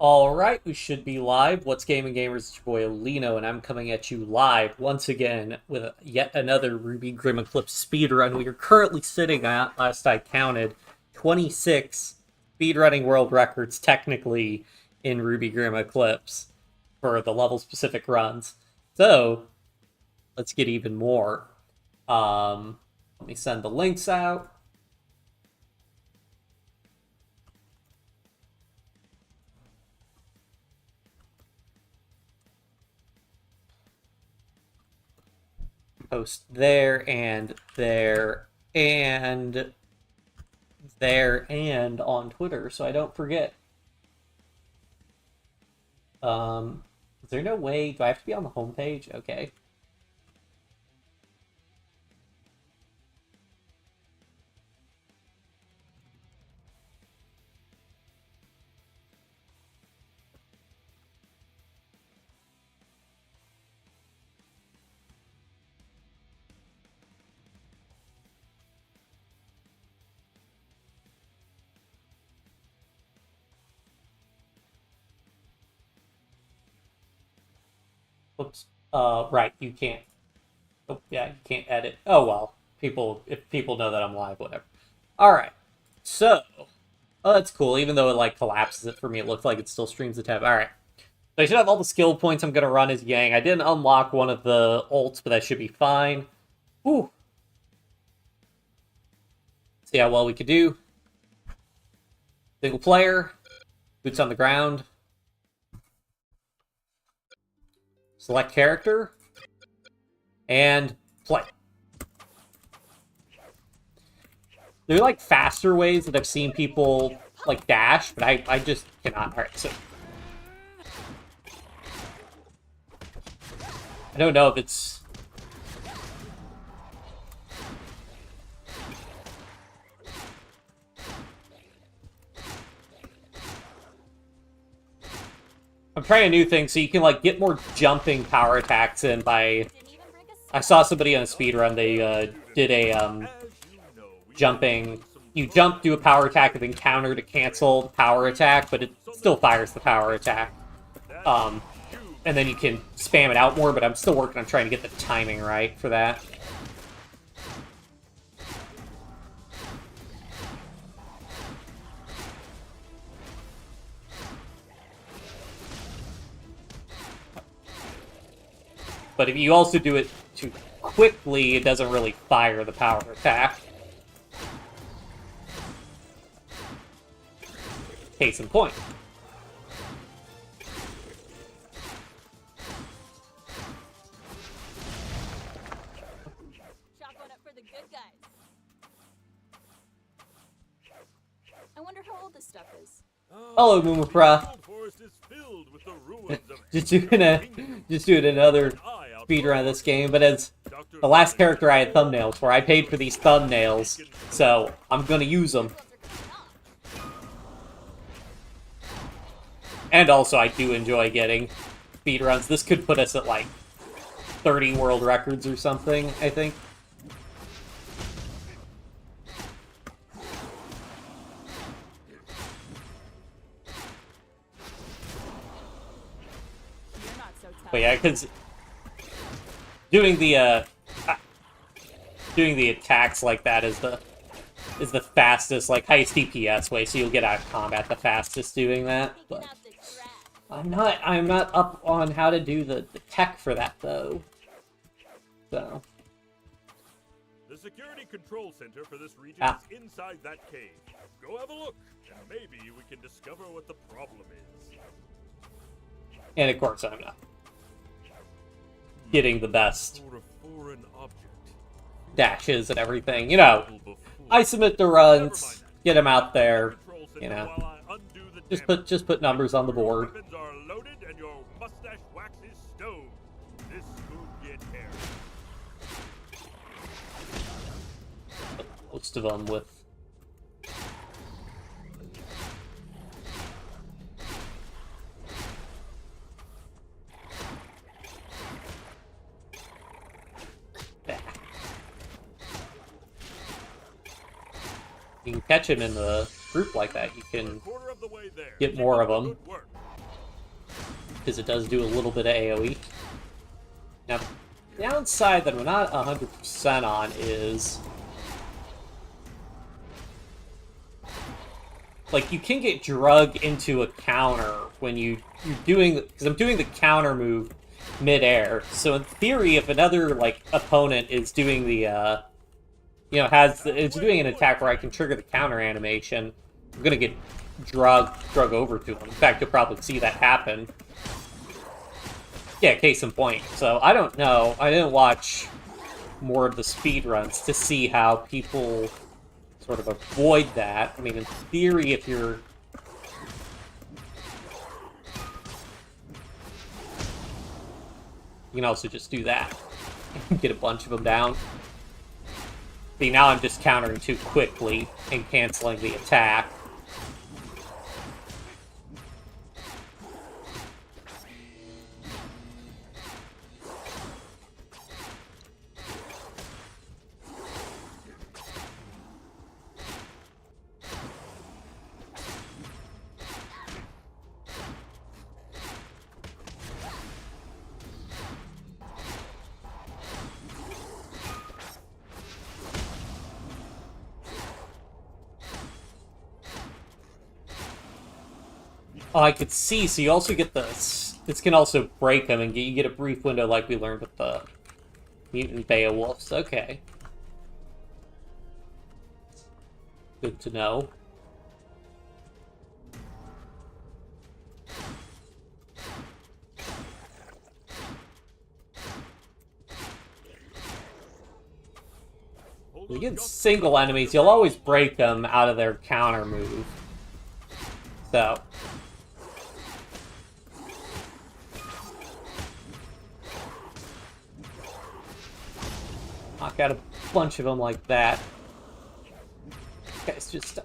Alright, we should be live. What's Gaming Gamers? It's your boy Olino, and I'm coming at you live once again with yet another RWBY Grimm Eclipse speedrun. We are currently sitting at, last I counted, 26 speedrunning world records technically in RWBY Grimm Eclipse for the level-specific runs. So, let's get even more. Let me send the links out. Post there and there and there and on Twitter, so I don't forget. Is there no way? Do I have to be on the homepage? Okay. Oops. Right, you can't. Oh, yeah, you can't edit. Oh, well. If people know that I'm live, whatever. Alright. So. Oh, that's cool. Even though it, like, collapses it for me, it looks like it still streams the tab. Alright. So I should have all the skill points I'm going to run as Yang. I didn't unlock one of the ults, but that should be fine. Ooh. See how well we could do. Single player. Boots on the ground. Select character. And play. There are, like, faster ways that I've seen people, like, dash, but I just cannot. Alright, so... I don't know if it's... I'm trying a new thing, so you can, like, get more jumping power attacks in by... I saw somebody on a speedrun, they did a jumping... You jump, do a power attack, and then counter to cancel the power attack, but it still fires the power attack. And then you can spam it out more, but I'm still working on trying to get the timing right for that. But if you also do it too quickly, it doesn't really fire the power attack. Case in point. Shotgun up for the good guys. I wonder how old this stuff is. Hello, Mumapra. just doing another speedrun of this game, but as the last character I had thumbnails for, I paid for these thumbnails, so I'm gonna use them. And also, I do enjoy getting speedruns. This could put us at, like, 30 world records or something, I think. But yeah, because doing the attacks like that is the fastest, like, highest DPS way, so you'll get out of combat the fastest doing that. But I'm not up on how to do the tech for that though. So the security control center for this region is inside that cave. Go have a look, and maybe we can discover what the problem is. And of course I'm not getting the best dashes and everything. You know, I submit the runs, get them out there, you know. Just put numbers on the board. Most of them with you can catch him in the group like that, you can get more of them. because it does do a little bit of AoE. Now, the downside that I'm not 100% on is... like, you can get drug into a counter when you're doing... because I'm doing the counter move mid-air. So in theory, if another, like, opponent is doing the, you know, is doing an attack where I can trigger the counter animation, I'm gonna get drug over to them. In fact, you'll probably see that happen. Yeah, case in point. So, I don't know. I didn't watch more of the speedruns to see how people sort of avoid that. I mean, in theory, if you're... you can also just do that. Get a bunch of them down. See, now I'm just countering too quickly and canceling the attack. Oh, I could see. So you also get the... this can also break them, and you get a brief window like we learned with the mutant Beowulfs. Okay. Good to know. Against single enemies, you'll always break them out of their counter move. So... knock out a bunch of them like that. Guys, just...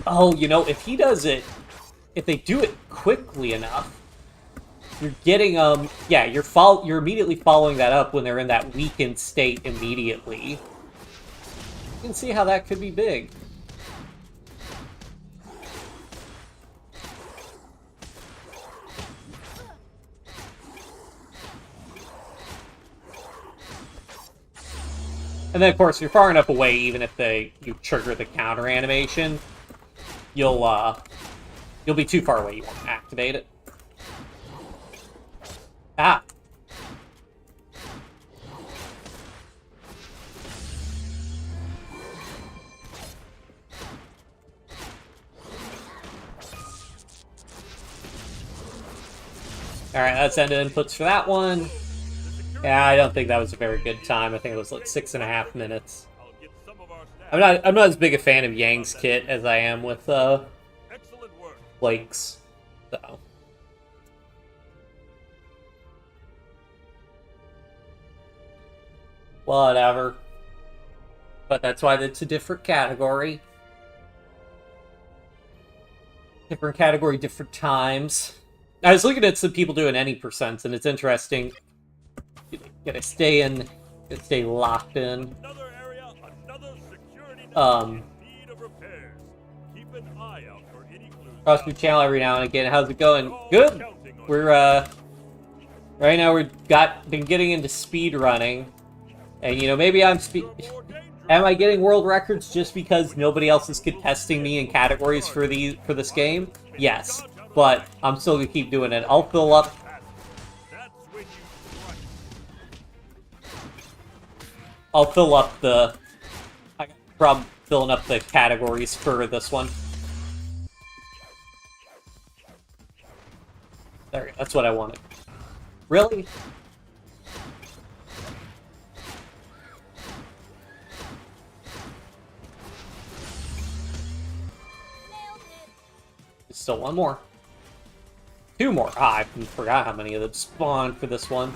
oh, you know, if he does it... if they do it quickly enough, you're getting, yeah, you're immediately following that up when they're in that weakened state immediately. You can see how that could be big. And then, of course, you're far enough away, even if you trigger the counter animation, you'll be too far away. You won't activate it. Ah. Alright, that's end of inputs for that one. Yeah, I don't think that was a very good time. I think it was like 6.5 minutes. I'm not as big a fan of Yang's kit as I am with Blake's. So whatever. But that's why it's a different category. Different category, different times. I was looking at some people doing any percents, and it's interesting. You gotta stay locked in. Cross your channel every now and again. How's it going? Good. We're right now been getting into speed running, and you know maybe am I getting world records just because nobody else is contesting me in categories for this game? Yes, but I'm still gonna keep doing it. I'll fill up. I got a problem filling up the categories for this one. There, that's what I wanted. Really? Still one more. Two more. Ah, I forgot how many of them spawned for this one.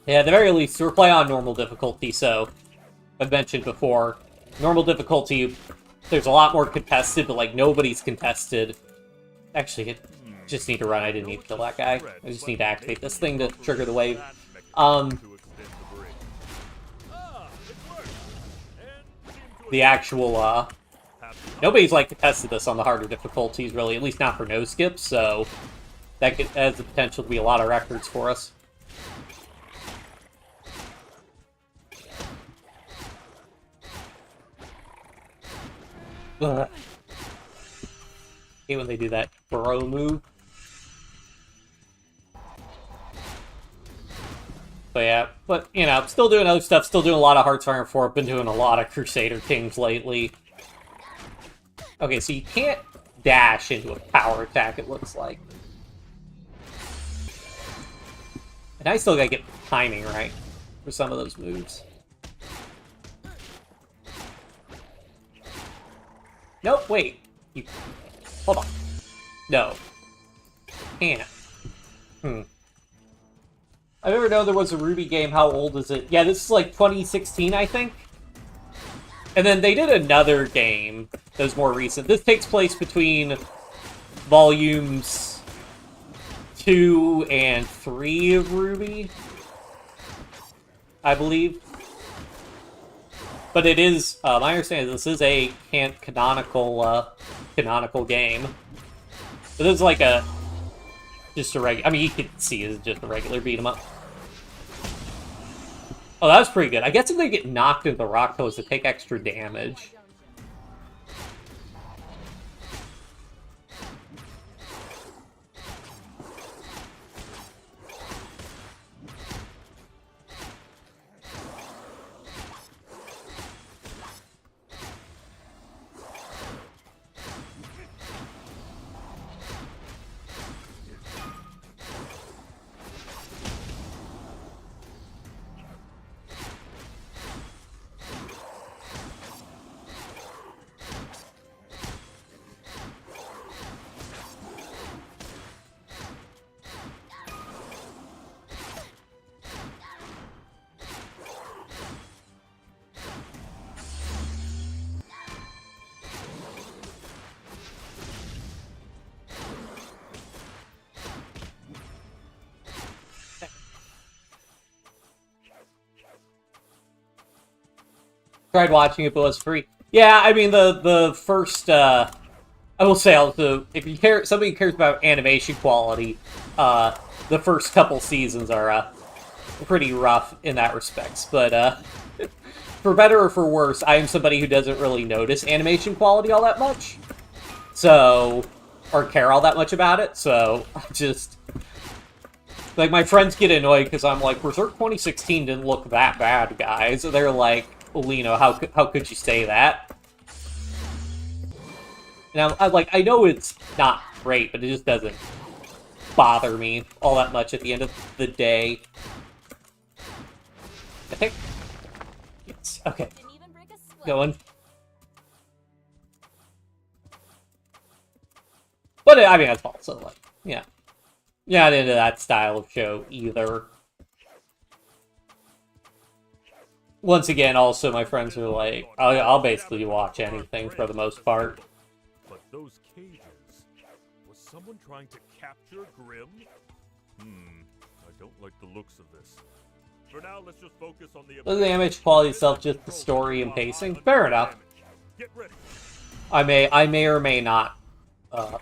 Yeah, at the very least, we're playing on normal difficulty, so I've mentioned before, normal difficulty, there's a lot more contested, but like nobody's contested. Actually, I just need to run. I didn't need to kill that guy. I just need to activate this thing to trigger the wave. The actual, nobody's like contested this on the harder difficulties, really, at least not for no skips, so that has the potential to be a lot of records for us. Ugh. Hate when they do that bro move. But yeah, you know, still doing other stuff, still doing a lot of Hearts of Iron 4, been doing a lot of Crusader Kings lately. Okay, so you can't dash into a power attack, it looks like. And I still gotta get timing right for some of those moves. Nope, wait. You... Hold on. No. Can't. I've never known there was a RWBY game. How old is it? Yeah, this is like 2016, I think. And then they did another game that was more recent. This takes place between volumes 2 and 3 of RWBY, I believe. But it is, my understanding is this is a canonical game. But this is like just a regular, I mean, you can see it's just a regular beat 'em up. Oh, that was pretty good. I guess if they get knocked into the rock pose, they take extra damage. Tried watching it, but it was free. Yeah, I mean, the first, I will say also, if you care, somebody cares about animation quality, the first couple seasons are, pretty rough in that respects, but, for better or for worse, I am somebody who doesn't really notice animation quality all that much, so, or care all that much about it, so, I just, like, my friends get annoyed because I'm like, Berserk 2016 didn't look that bad, guys, and they're like, Olino, how could you say that? And I'm like, I know it's not great, but it just doesn't bother me all that much at the end of the day. I think... Yes, okay. Going. But, I mean, that's also, like, yeah. Not into that style of show, either. Once again, also, my friends are like, I'll basically watch anything for the most part. But those cages... Was someone trying to capture Grimm? I don't like the looks of this. For now, let's just focus on the damage quality itself, just the story and pacing. Fair enough. Get ready. I may or may not, there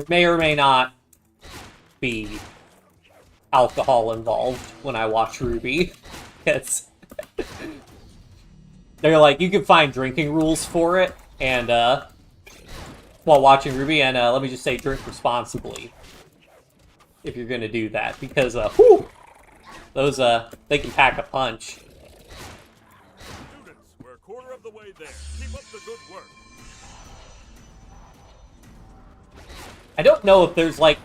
may or may not be alcohol involved when I watch RWBY. Because they're like, you can find drinking rules for it, and, while watching RWBY, and, let me just say, drink responsibly. If you're gonna do that, because, whew! Those, they can pack a punch. Students, we're a quarter of the way there. Keep up the good work. I don't know if there's, like...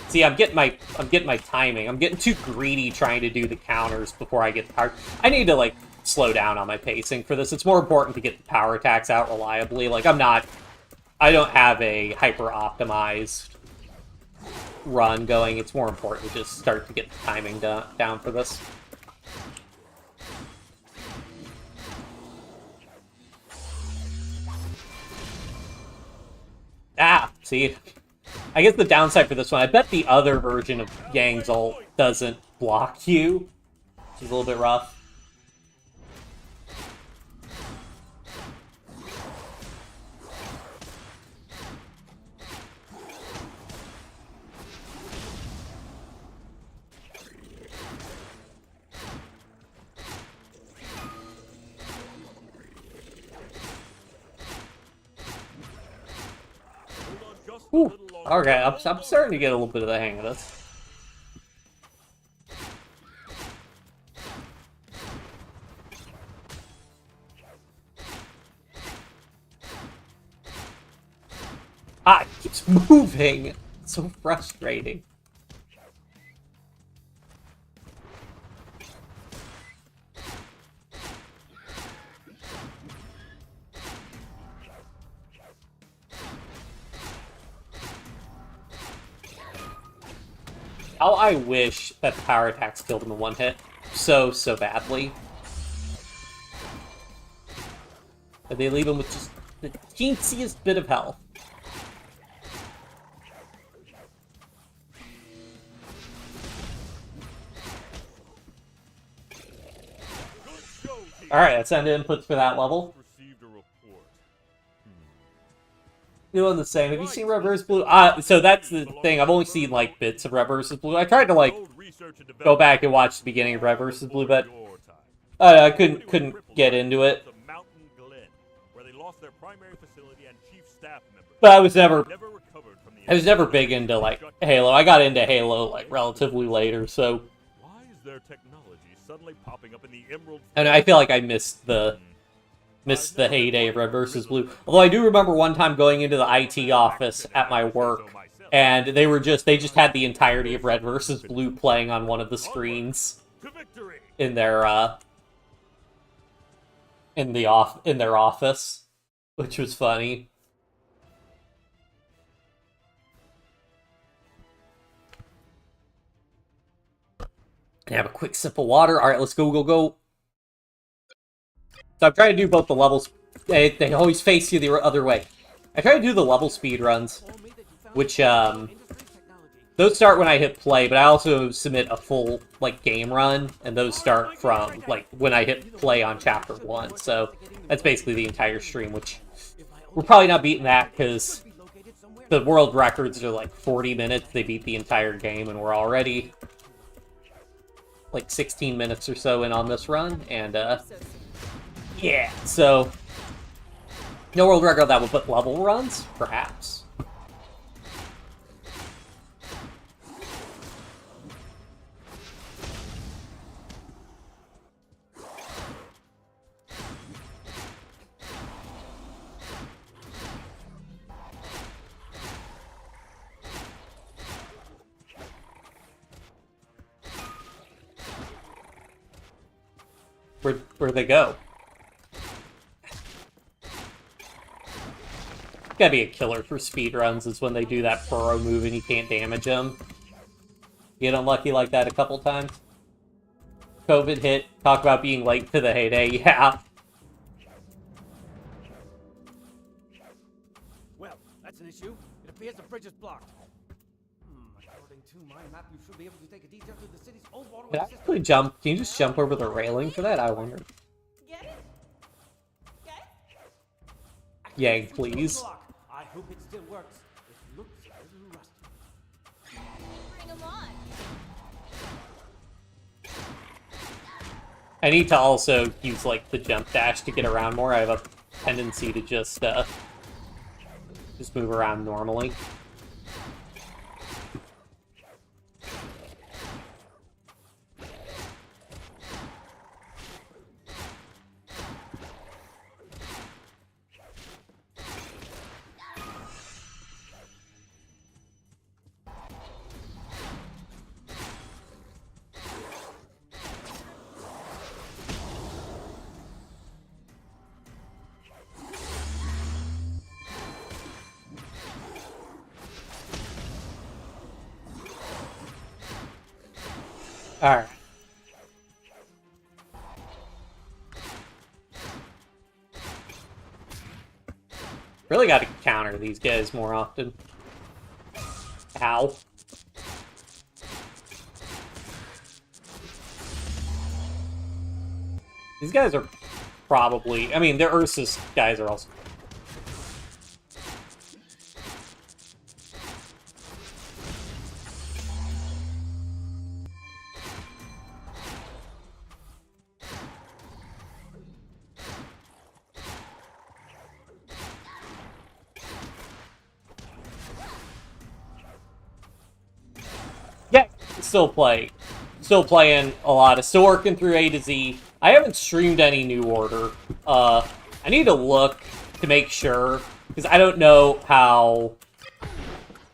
See, I'm getting my timing. I'm getting too greedy trying to do the counters before I get the power. I need to, like, slow down on my pacing for this. It's more important to get the power attacks out reliably. Like, I don't have a hyper-optimized run going, it's more important to just start to get the timing down for this. Ah, see? I guess the downside for this one, I bet the other version of Yang's ult doesn't block you, which is a little bit rough. Ooh, okay, I'm starting to get a little bit of the hang of this. Ah, it keeps moving! It's so frustrating. How I wish that the power attacks killed him in one hit so badly. But they leave him with just the teensiest bit of health. Alright, that's end inputs for that level. Doing the same. Have you seen Red vs. Blue? So that's the thing. I've only seen, like, bits of Red vs. Blue. I tried to, like, go back and watch the beginning of Red vs. Blue, but I couldn't get into it. But I was never big into, like, Halo. I got into Halo, like, relatively later, so... Why is their technology suddenly popping up in the Emerald? And I feel like I missed the heyday of Red vs. Blue. Although I do remember one time going into the IT office at my work, and they just had the entirety of Red vs. Blue playing on one of the screens in their in their office, which was funny. Can I have a quick sip of water? All right, let's go. So I'm trying to do both the levels. They always face you the other way. I try to do the level speed runs, which those start when I hit play, but I also submit a full like game run, and those start from like when I hit play on chapter 1. So that's basically the entire stream, which we're probably not beating that because the world records are like 40 minutes. They beat the entire game, and we're already like 16 minutes or so in on this run, and yeah, so no world record that would put level runs, perhaps. Where'd they go? Gotta be a killer for speedruns is when they do that burrow move and you can't damage them. Get unlucky like that a couple times. COVID hit. Talk about being late to the heyday. Yeah. Well, that's an issue. It appears the bridge is blocked. According to my map, you should be able to take a detour through the city's old waterway Can I actually jump? Can you just jump over the railing for that? I wonder. Get it? Okay. Yang, please. I hope it still works. It looks a little rusty. Bring them on. I need to also use like the jump dash to get around more. I have a tendency to just move around normally. Alright. Really gotta counter these guys more often. Ow. These guys are probably... I mean, the Ursus guys are also... Yeah, still playing a lot. Still working through A to Z. I haven't streamed any New Order. I need to look to make sure, because I don't know how.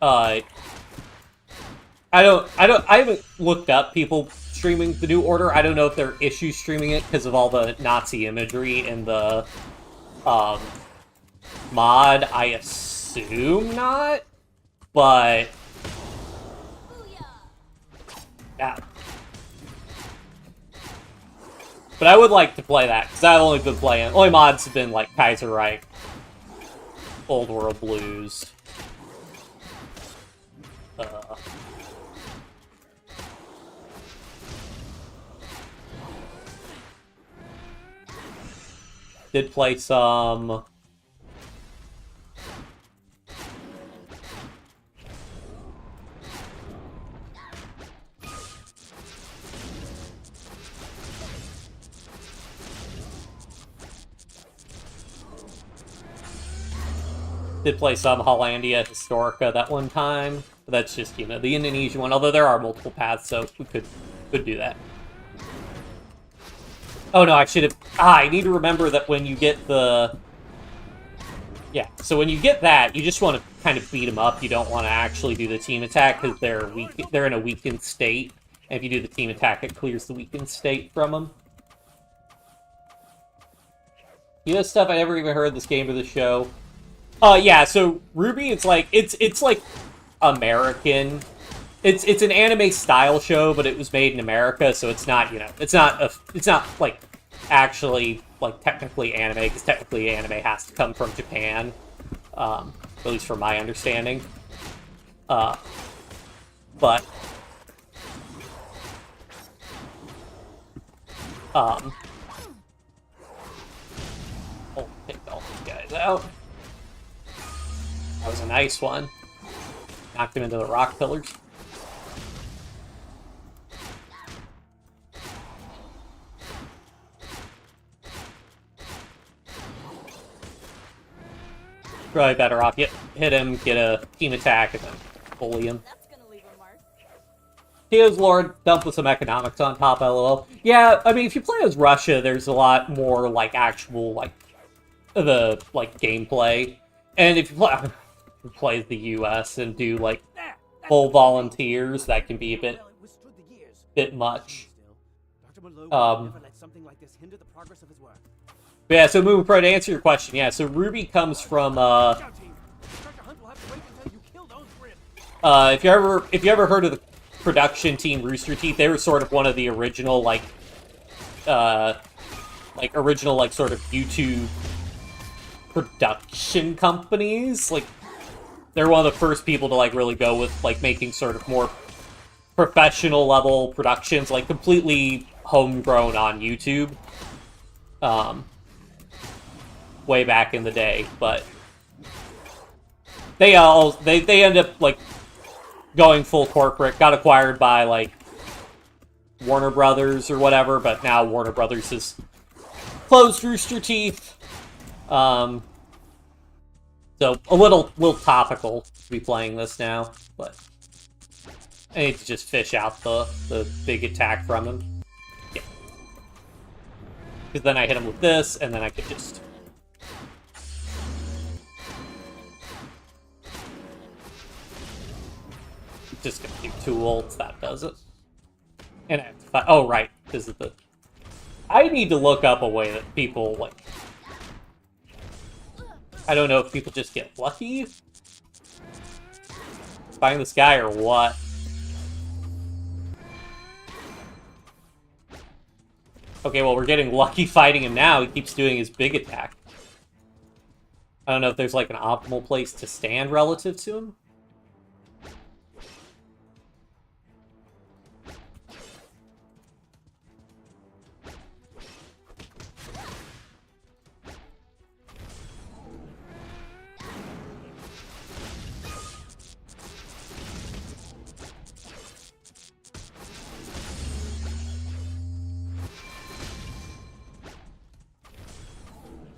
I haven't looked up people streaming the New Order. I don't know if there are issues streaming it because of all the Nazi imagery in the mod. I assume not, but. Yeah. But I would like to play that, because I've only been playing... Only mods have been, like, Kaiser Reich, Old World Blues. Did play some... Did play some Hollandia Historica that one time, but that's just, you know, the Indonesian one, although there are multiple paths, so we could do that. Oh no, I should have... I need to remember that when you get the... Yeah, so when you get that, you just want to kind of beat them up. You don't want to actually do the team attack, because they're in a weakened state, and if you do the team attack, it clears the weakened state from them. You know stuff I never even heard this game or the show? Yeah, so RWBY, it's like American. It's an anime style show, but it was made in America, so it's not, you know, it's not like actually like technically anime, because technically anime has to come from Japan, at least from my understanding. But I'll take all these guys out. That was a nice one. Knocked him into the rock pillars. Probably better off hit him, get a team attack, and then bully him. That's gonna leave a mark. Here's Lord, dump with some economics on top, lol. Yeah, I mean, if you play as Russia, there's a lot more, like, actual, like, the, like, gameplay. And if you play as the US and do, like, full volunteers, that can be a bit much. But yeah, so Moving Pro, to answer your question, yeah, so RWBY comes from, if you ever heard of the production team Rooster Teeth, they were sort of one of the original, sort of YouTube production companies. Like, they're one of the first people to, like, really go with, like, making sort of more professional level productions, like, completely homegrown on YouTube. Way back in the day, but they end up, like, going full corporate, got acquired by, like, Warner Brothers or whatever, but now Warner Brothers has closed Rooster Teeth. So a little topical to be playing this now, but I need to just fish out the big attack from him. Yeah. Because then I hit him with this, and then I could just... Just gonna do 2 ults, that does it. And I have to fight... Oh, right, this is the... I need to look up a way that people, like... I don't know if people just get lucky find this guy or what. Okay, well, we're getting lucky fighting him now. He keeps doing his big attack. I don't know if there's, like, an optimal place to stand relative to him.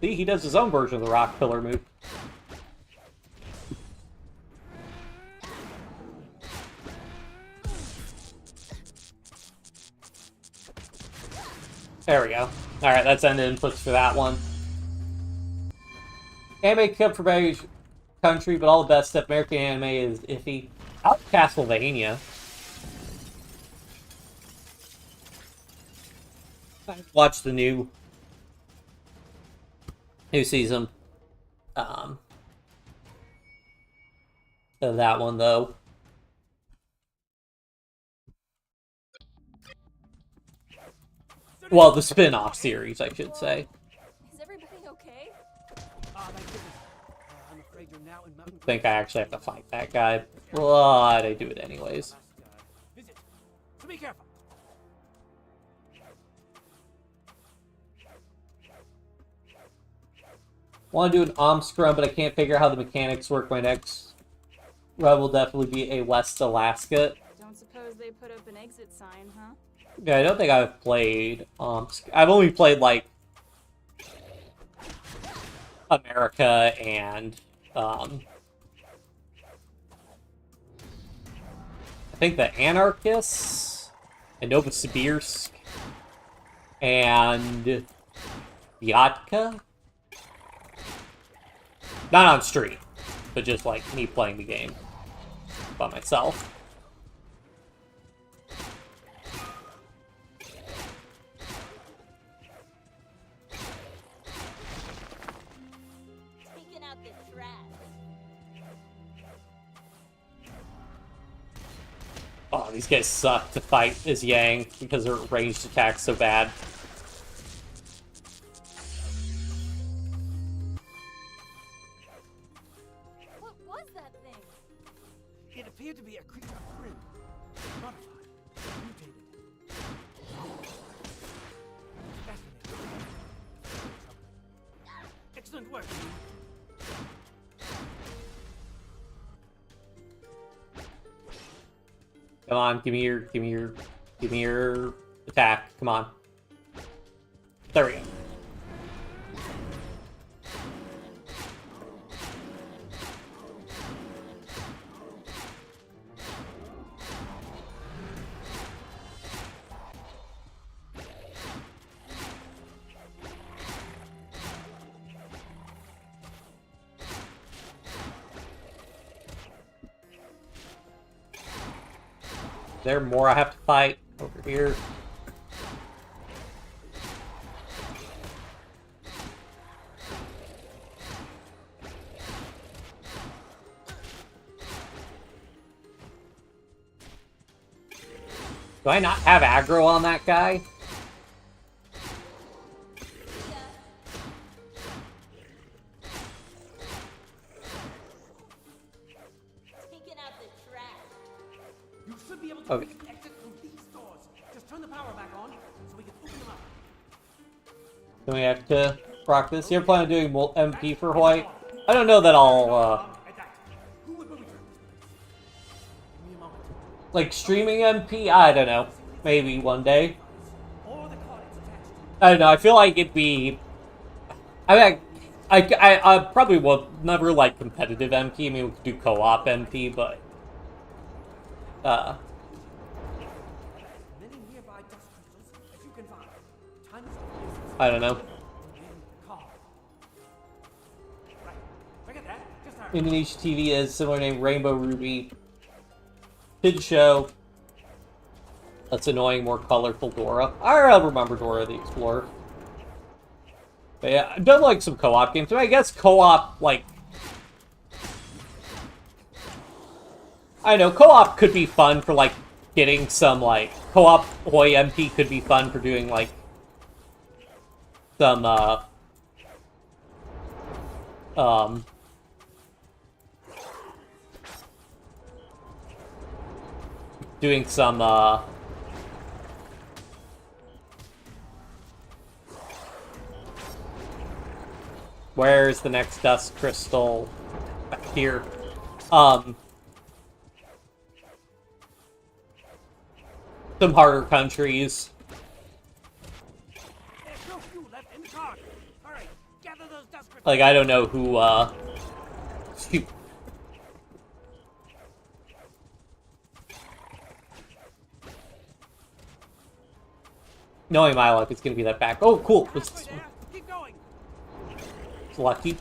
See, he does his own version of the rock pillar move. There we go. Alright, that's end inputs for that one. Anime come from every country, but all the best stuff. American anime is iffy. I like Castlevania. I watched the new season. Of that one, though. Well, the spin-off series, I should say. Is everybody okay? Ah, thank goodness. I'm afraid you're now in mountain. I think I actually have to fight that guy, but I do it anyways. Visit. So be careful. Want to do an scrum, but I can't figure out how the mechanics work. My next run will definitely be a West Alaska. Don't suppose they put up an exit sign, huh? Yeah, I don't think I've played. I've only played like America and I think the Anarchists and Novosibirsk and Yatka. Not on stream, but just like me playing the game by myself. Taking out the trash. Oh, these guys suck to fight as Yang because their ranged attack's so bad. What was that thing? It appeared to be a creature of Grimm. Modified. Mutated. Fascinating. Excellent work. Come on, give me your attack. Come on. There we go. Is there more I have to fight over here? Do I not have aggro on that guy? Taking out the trash. You should be able to Okay. reach the exit through these doors. Just turn the power back on so we can open them up. Do we have to rock this? You're planning on doing MP for Hawaii? I don't know that I'll, Attack. Who would believe it? Give me a moment. like, streaming MP? I don't know. Maybe one day. Or the card it's attached to. I don't know, I feel like it'd be... I mean, I probably will never like competitive MP. I mean, we could do co-op MP, but... Many nearby dust crystals as you can find. Time is of the essence. I don't know. Call. Right. Forget that. Just hurry. Indonesia TV is similar name Rainbow Ruby. Kid show. That's annoying, more colorful Dora. I remember Dora the Explorer. But yeah, I've done like some co-op games. I guess co-op, like... I know, co-op could be fun for like getting some like... Co-op Hoi MP could be fun for doing like some, um... doing some, where's the next dust crystal? Back here. Some harder countries. There's no fuel left in the car. All right, gather those dust crystals. Like, I don't know who, shoot. Knowing my luck, it's gonna be that back. Oh, cool. It's Halfway there. Keep going. lucky.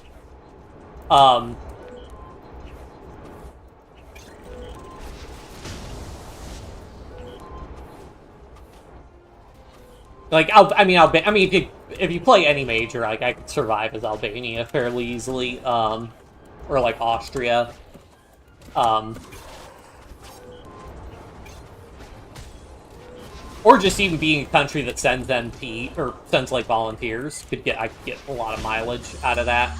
Like, if you play any major, like, I could survive as Albania fairly easily, or, like, Austria. Or just even being a country that sends NP, or sends, like, volunteers, I could get a lot of mileage out of that.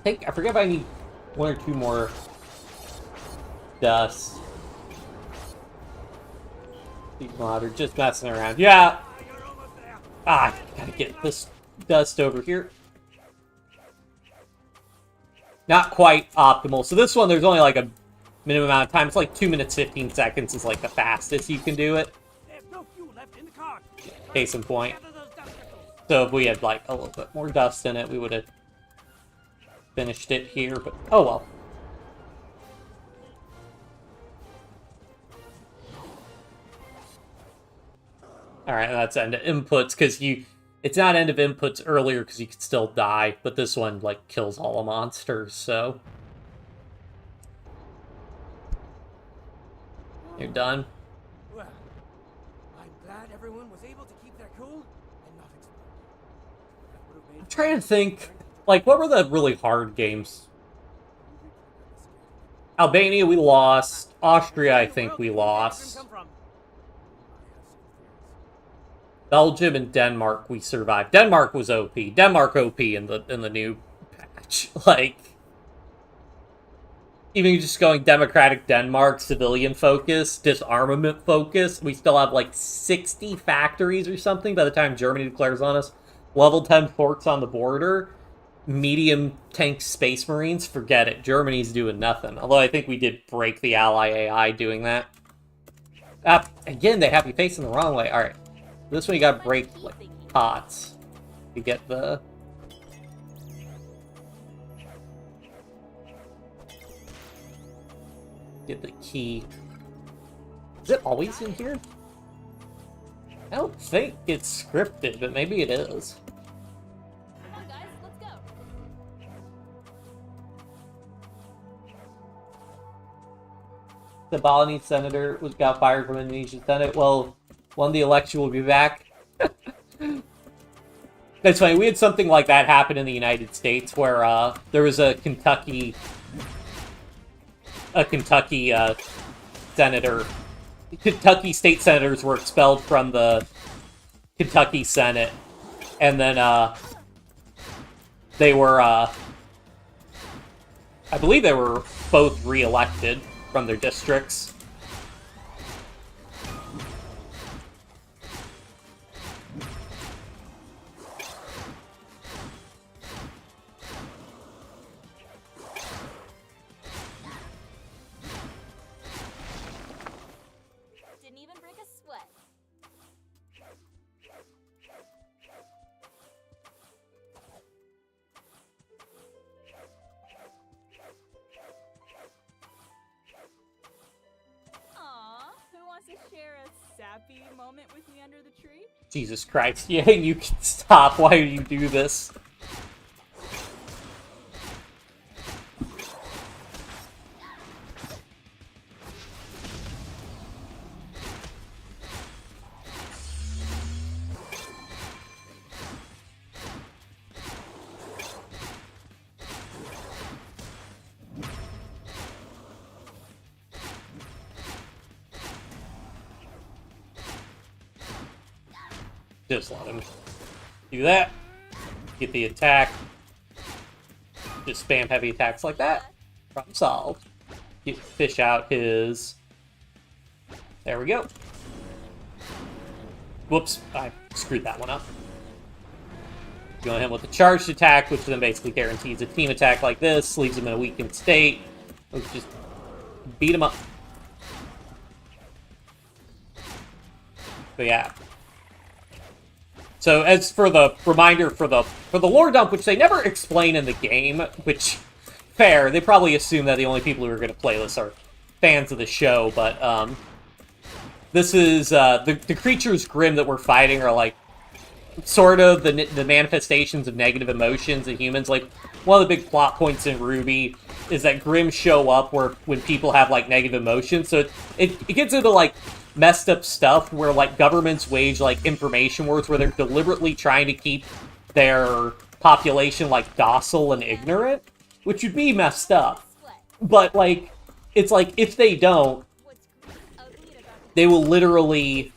I forget if I need one or two more dust. Or just messing around. Yeah! Ah, gotta get this dust over here. Not quite optimal. So this one, there's only like a minimum amount of time. It's like 2 minutes, 15 seconds is like the fastest you can do it. There's no fuel left in the car. Case in point. Gather those dust crystals. So if we had like a little bit more dust in it, we would have finished it here, but oh well. Alright, that's end of inputs, because it's not end of inputs earlier because you could still die, but this one, like, kills all the monsters, so. You're done. Well, I'm glad everyone was able to keep their cool and not explode. That would have made I'm trying to think, like, what were the really hard games? Albania, we lost. Austria, I think we lost. Belgium and Denmark, we survived. Denmark was OP. Denmark OP in the new patch. Like, even just going democratic Denmark, civilian focus, disarmament focus, we still have like 60 factories or something by the time Germany declares on us. Level 10 forts on the border. Medium tank space marines, forget it. Germany's doing nothing. Although I think we did break the ally AI doing that. Again, they have you facing the wrong way. Alright. This one you gotta break, like, pots to get the... Get the key. Is it always in here? I don't think it's scripted, but maybe it is. Come on, guys, let's go. The Balinese senator got fired from Indonesian Senate. Well, won the election, will be back. That's funny. We had something like that happen in the United States where there was a Kentucky senator. Kentucky state senators were expelled from the Kentucky Senate, and then they were I believe they were both re-elected from their districts. Didn't even break a sweat. Aw, who wants to share a sappy moment with me under the tree? Jesus Christ. Yeah, you can stop. Why do you do this? Just let him do that. Get the attack. Just spam heavy attacks like that. Problem solved. Get fish out his... There we go. Whoops, I screwed that one up. Going him with the charged attack, which then basically guarantees a team attack like this, leaves him in a weakened state. Let's just beat him up. But yeah. So as for the reminder for the lore dump, which they never explain in the game, which fair, they probably assume that the only people who are going to play this are fans of the show, but this is the creatures Grimm that we're fighting are like sort of the manifestations of negative emotions in humans. Like one of the big plot points in RWBY is that Grimm show up when people have like negative emotions. So it gets into like messed up stuff where like governments wage like information wars where they're deliberately trying to keep their population like docile and ignorant, which would be messed up. But like it's like if they don't, they will literally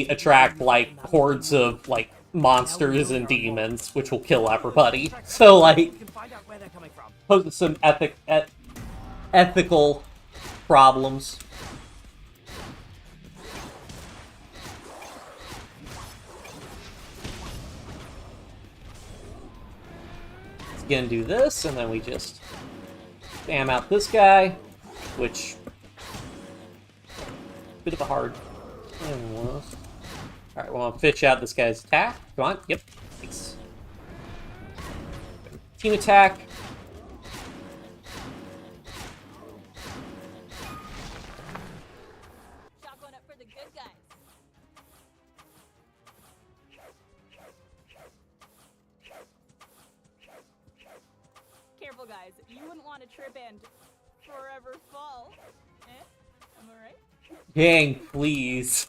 attract like hordes of like monsters and demons, which will kill everybody. So like poses some ethical problems. Let's again do this, and then we just spam out this guy, which bit of a hard. Alright, we'll fish out this guy's attack. Come on, yep. Thanks. Team attack. Shotgun up for the good guys. Careful, guys. You wouldn't want to trip and forever fall. Am I right? Gang, please.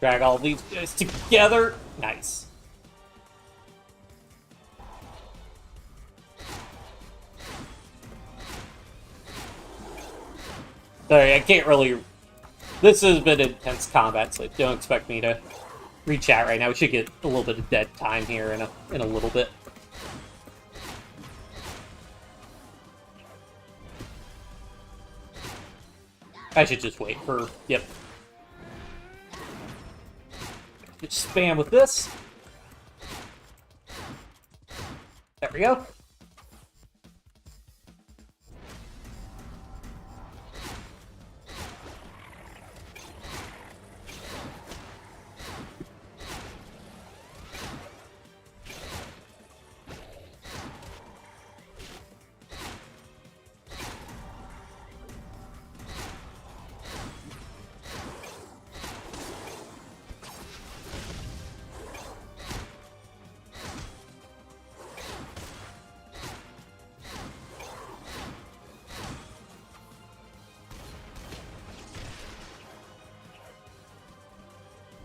Drag all these guys together. Nice. Sorry, I can't really... This has been intense combat, so don't expect me to read chat right now. We should get a little bit of dead time here in a little bit. I should just wait for... Yep. Just spam with this. There we go.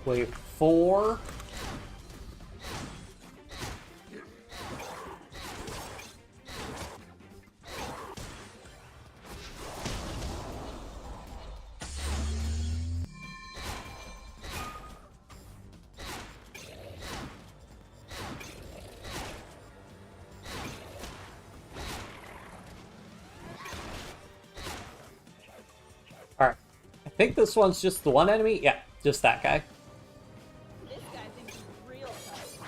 Wave 4. Alright. I think this one's just the one enemy. Yeah, just that guy. This guy thinks he's real tough.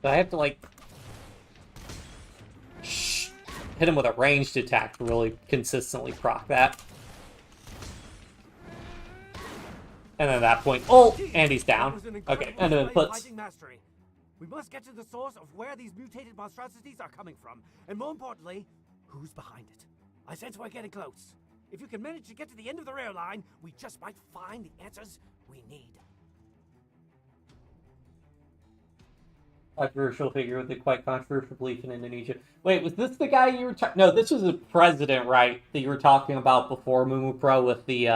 So I have to, like, hit him with a ranged attack to really consistently proc that. And then at that point, oh, and he's That down. was an Okay, incredible and then it display of puts. fighting mastery. We must get to the source of where these mutated monstrosities are coming from, and more importantly, who's behind it. I sense we're getting close. If you can manage to get to the end of the rail line, we just might find the answers we need. Controversial figure with a quite controversial belief in Indonesia. Wait, was this the guy you were no, this was the president, right, that you were talking about before, Mumu Pro, with the,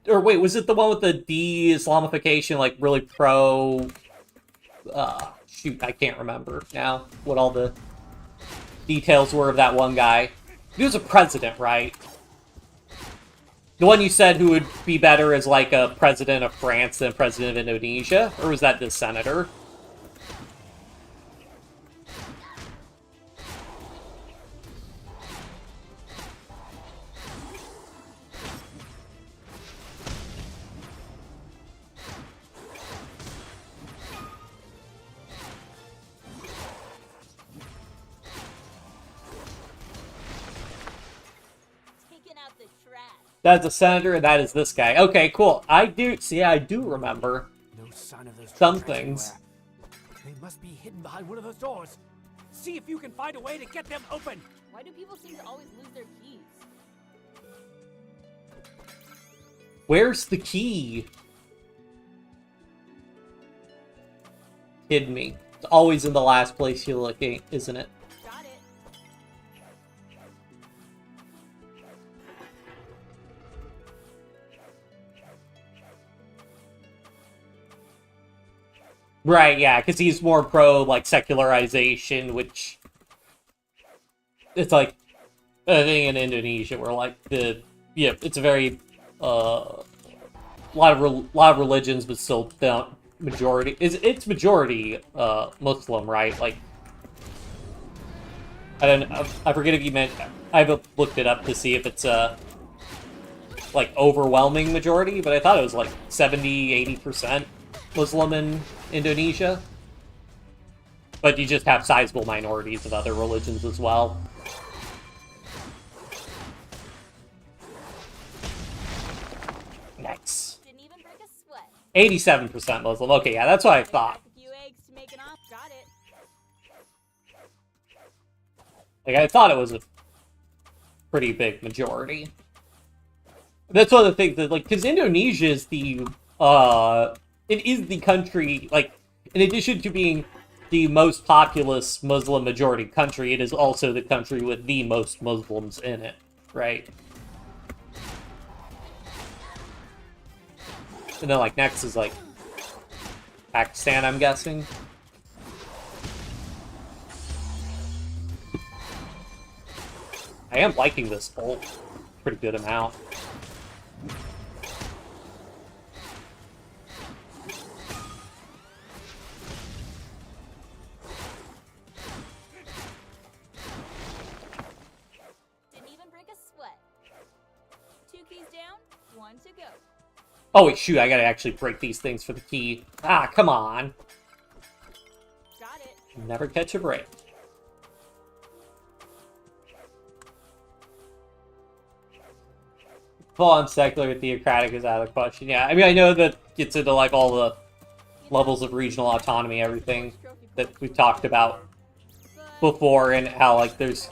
or wait, was it the one with the de-Islamification, like, really pro, shoot, I can't remember now what all the details were of that one guy. He was a president, right? The one you said who would be better as, like, a president of France than president of Indonesia? Or was that the senator? Taking out the trash. That's a senator, and that is this guy. Okay, cool. I do remember No sign of those some treasures things. anywhere. They must be hidden behind one of those doors. See if you can find a way to get them open. Why do people seem to always lose their keys? Where's the key? Hidden me. It's always in the last place you look, isn't it? Got it. Right, yeah, because he's more pro, like, secularization, which... It's like a thing in Indonesia where, like, it's a very, lot of religions, but still don't majority... It's majority, Muslim, right? Like, I forget if you meant... I haven't looked it up to see if it's like, overwhelming majority, but I thought it was, like, 70-80% Muslim in Indonesia. But you just have sizable minorities of other religions as well. Nice. Didn't even break a sweat. 87% Muslim. Okay, yeah, that's what I thought. Crack a few eggs to make an off. Got it. Like, I thought it was a pretty big majority. That's one of the things that, like, because Indonesia is the, it is the country, like, in addition to being the most populous Muslim majority country, it is also the country with the most Muslims in it, right? And then, like, next is, like, Pakistan, I'm guessing. I am liking this ult pretty good amount. Didn't even break a sweat. 2 keys down, 1 to go. Oh, wait, shoot, I gotta actually break these things for the key. Ah, come on. Got it. Never catch a break. Full-on secular theocratic is out of the question. Yeah, I mean, I know that gets into, like, all the levels of regional autonomy, everything that we've talked about before, and how, like, there's...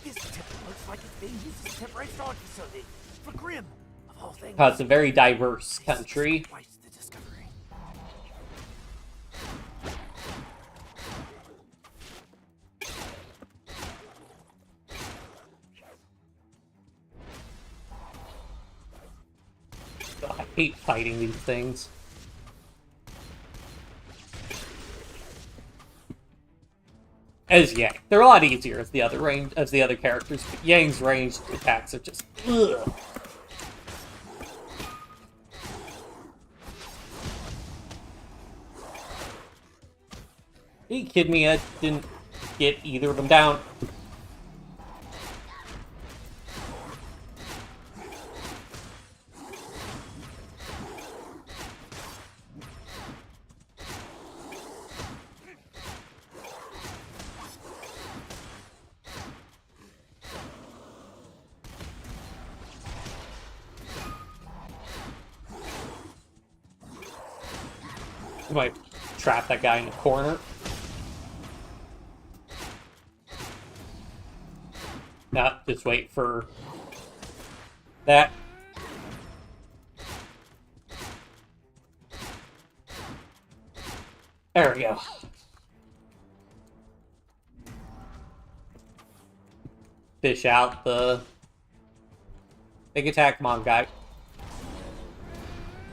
This tip looks like it's being used as a temporary storage facility for Grimm, of all things. how it's a very diverse country. Twice the discovery. I hate fighting these things. As Yang. They're a lot easier as the other characters, but Yang's ranged attacks are just ugh. Are you kidding me? I didn't get either of them down. might trap that guy in the corner. No, just wait for that. There we go. Fish out the big attack. Come on, guy.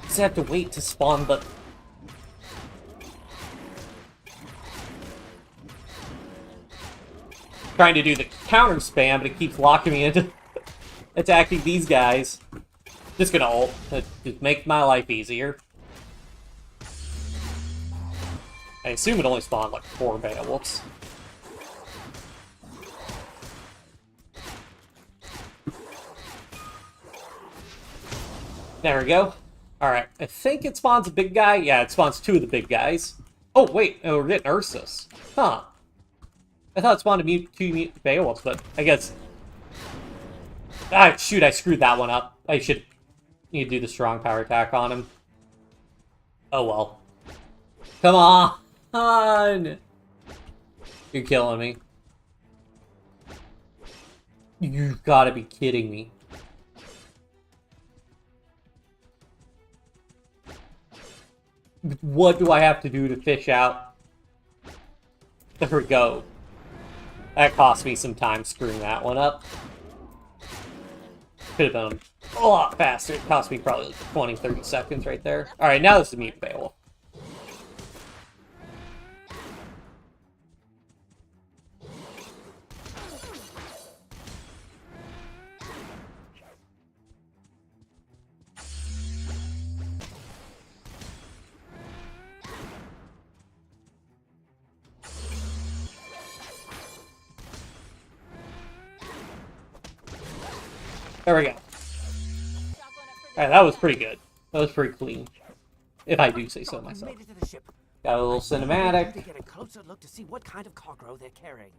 Just have to wait to spawn the... Trying to do the counter spam, but it keeps locking me into attacking these guys. Just gonna ult. Just make my life easier. I assume it only spawned like 4 Beowulfs. There we go. Alright, I think it spawns a big guy. Yeah, it spawns 2 of the big guys. Oh, wait, we're getting Ursus. Huh. I thought it spawned 2 mute Beowulfs, but I guess... Ah, shoot, I screwed that one up. I should need to do the strong power attack on him. Oh well. Come on! You're killing me. You've gotta be kidding me. What do I have to do to fish out? There we go. That cost me some time screwing that one up. Could have been a lot faster. It cost me probably like 20, 30 seconds right there. Alright, now this is mute Beowulf. There we go. Alright, that was pretty good. That was pretty clean. If I do say so myself. Got a little cinematic. To get a closer look to see what kind of cargo they're carrying.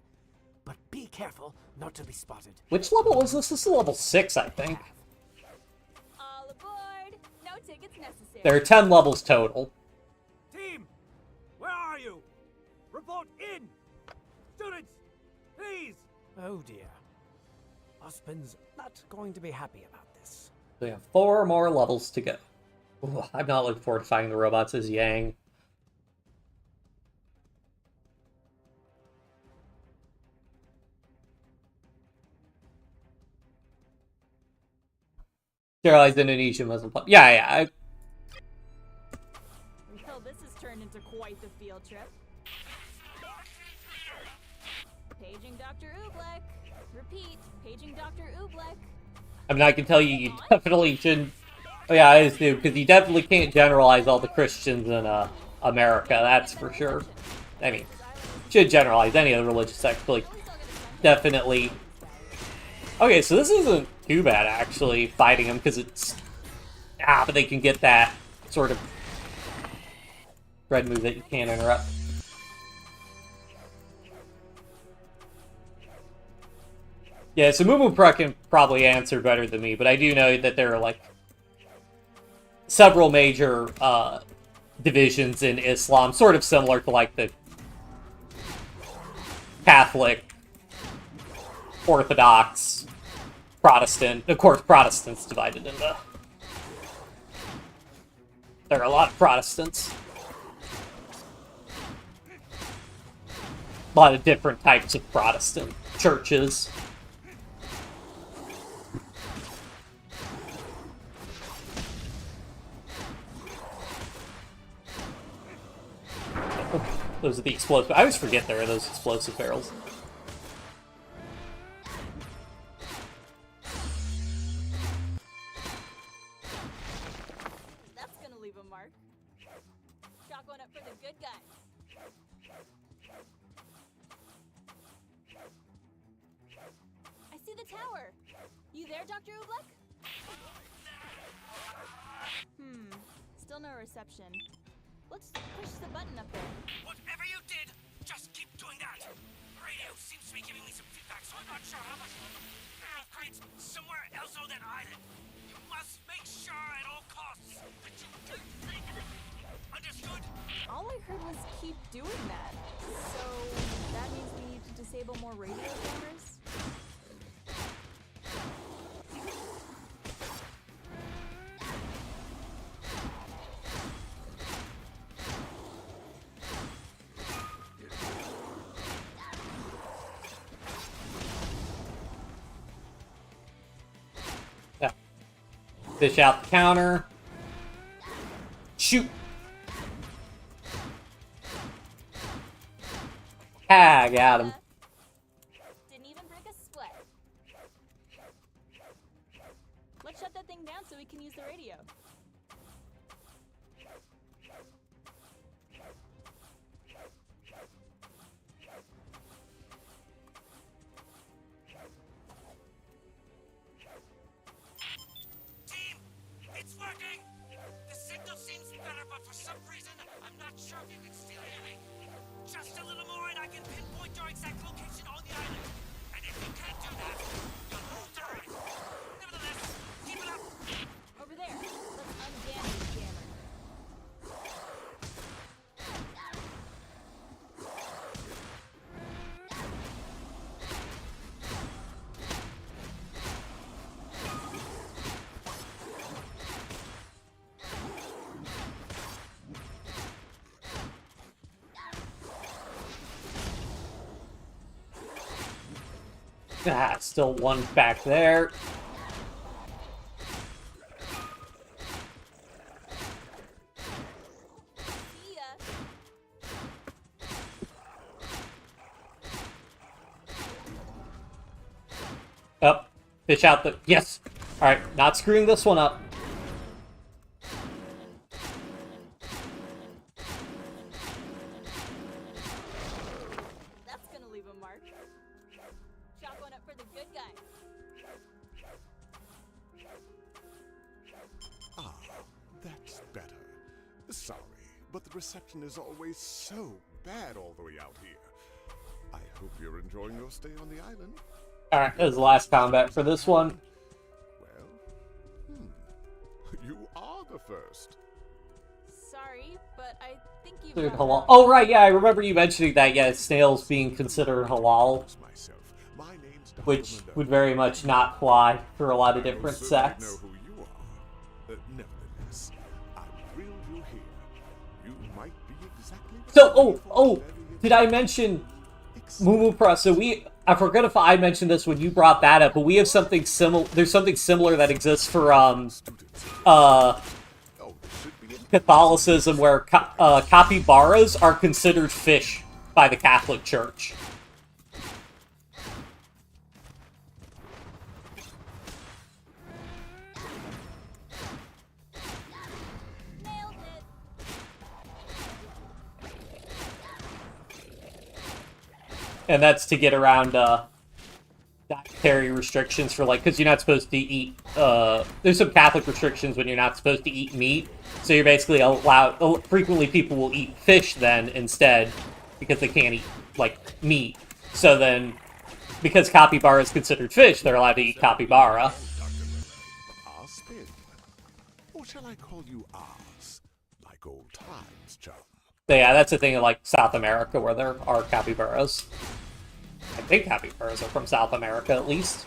But be careful not to be spotted. Which level was this? This is level 6, I think. All aboard. No tickets necessary. There are 10 levels total. Team, where are you? Report in. Students, please. Oh dear. Ospen's not going to be happy about this. We have 4 more levels to go. Ooh, I'm not looking forward to fighting the robots as Yang. Sterilized Indonesian Muslim. Yeah. Well, this has turned into quite the field trip. Paging Dr. Oobleck. Repeat, paging Dr. Oobleck. I mean, I can tell you, you definitely shouldn't... Oh yeah, I just do, because you definitely can't generalize all the Christians in America, that's for sure. I mean, should generalize any of the religious sects, like, definitely. Okay, so this isn't too bad, actually, fighting them, because it's... but they can get that sort of red move that you can't interrupt. Yeah, so Mumu Pro can probably answer better than me, but I do know that there are, like, several major divisions in Islam, sort of similar to, like, the Catholic, Orthodox, Protestant. Of course, Protestants divided into... There are a lot of Protestants. A lot of different types of Protestant churches. Those are the explosive... I always forget there are those explosive barrels. That's gonna leave a mark. Chalk one up for the good guys. I see the tower. You there, Dr. Oobleck? Still no reception. Let's push the button up there. Whatever you did, just keep doing that. Radio seems to be giving me some feedback, so I'm not sure how much crates somewhere else on that island. You must make sure at all costs that you do think. Understood? All I heard was keep doing that. So that means we need to disable more radio jammers? Yeah. Fish out the counter. Shoot. Ah, got him. Didn't even break a sweat. Let's shut that thing down so we can use the radio. Team, it's working! The signal seems better, but for some reason, I'm not sure if you can still hear me. Just a little more and I can pinpoint your exact location on the island. And if you can't do that, you'll lose the race. Nevertheless, keep it up! Over there. Let's unjam this jammer. Ah, still one back there. See ya. Up. Fish out the... Yes! Alright, not screwing this one up. That's gonna leave a mark. Chalk one up for the good guy. Ah, that's better. Sorry, but the reception is always so bad all the way out here. I hope you're enjoying your stay on the island. Alright, that was the last combat for this one. Well, you are the first. Sorry, but I think you've Considered got halal. that. Oh, right, yeah, I remember you mentioning that, yeah, snails being considered halal, Myself. My name's Dr. which Mendel. would very much not fly for a lot of I different most certainly sects. know who you are. Nevertheless, I thrilled you here. You might be exactly So, did I mention Mumu Pro? So I forget if I mentioned this when you brought that up, but we have something similar. There's something similar that exists for Catholicism, where capybaras are considered fish by the Catholic Church. Nailed it. And that's to get around dietary restrictions for, like, because you're not supposed to eat, there's some Catholic restrictions when you're not supposed to eat meat, so you're basically allowed, frequently people will eat fish then instead, because they can't eat, like, meat. So then, because capybara is considered fish, they're allowed to eat capybara. Spin. Or shall I call you Oz? Like old times, chum. So yeah, that's the thing in, like, South America, where there are capybaras. I think capybaras are from South America, at least.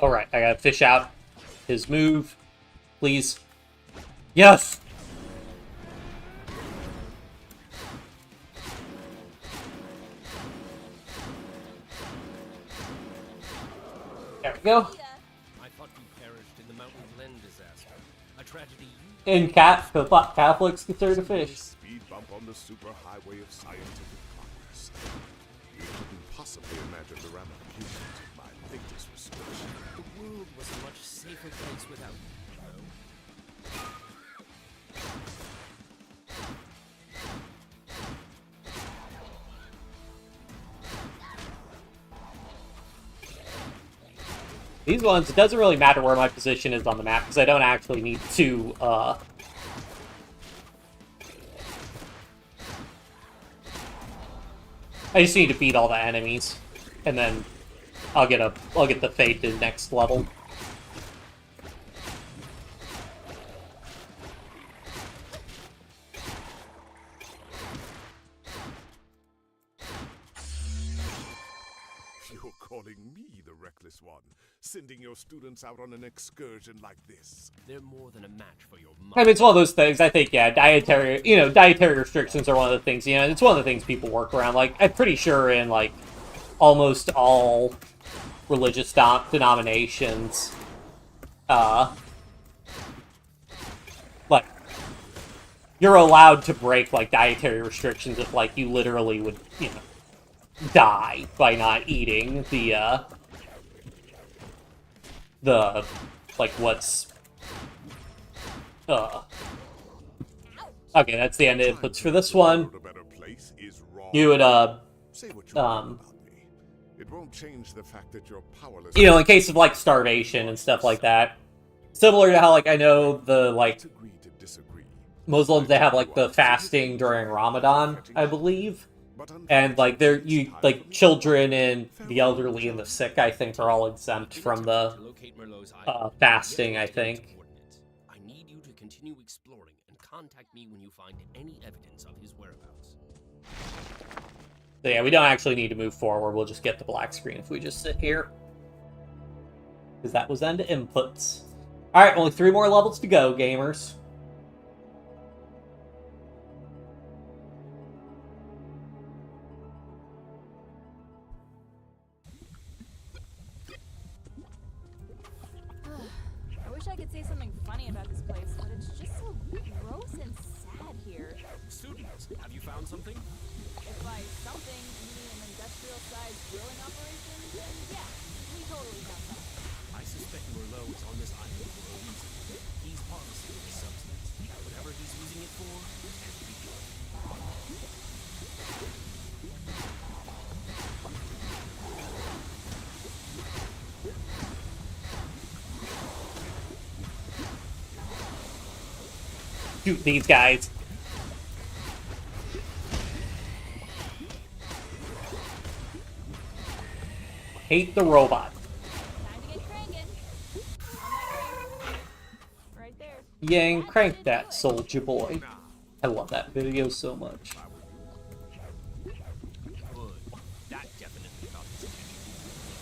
Alright, I gotta fish out his move. Please. Yes! There we go. I thought you perished in the Mountain Glen disaster. A tragedy you And Catholics considered a fish. Speed bump on the superhighway of scientific progress. You couldn't possibly imagine the ramifications of my latest research. The world was a much safer place without you, though. These ones, it doesn't really matter where my position is on the map, because I don't actually need to, I just need to beat all the enemies, and then I'll get the fate to the next level. You're calling me the reckless one, sending your students out on an excursion like this. They're more than a match for your I mean, it's one of those things. I think, yeah, dietary restrictions are one of the things. It's one of the things people work around. Like, I'm pretty sure in like almost all religious denominations, like you're allowed to break like dietary restrictions if like you literally would, die by not eating the like what's okay, that's the end of inputs for this one. You would Say what you want about me. It won't change the fact that you're powerless. in case of like starvation and stuff like that, similar to how like I know the like Agree to disagree. Muslims, they have like the fasting during Ramadan, I believe. And like children and the elderly and the sick, I think, are all exempt from the fasting, I think. I need you to continue exploring and contact me when you find any evidence of his whereabouts. So yeah, we don't actually need to move forward. We'll just get the black screen if we just sit here. Because that was end inputs. Alright, only 3 more levels to go, gamers. I wish I could say something funny about this place, but it's just so gross and sad here. Students, have you found something? If by something you mean an industrial-sized drilling operation, then yeah, we totally have something. I suspect Merlot is on this island for a reason. He's harvesting this substance. Whatever he's using it for, can't be good. Shoot these guys. Hate the robot. Time to get cranking. On that crank. Right there. Yang, That's crank gonna that, do it. soldier boy. I love that video so much. Good. That definitely got his attention.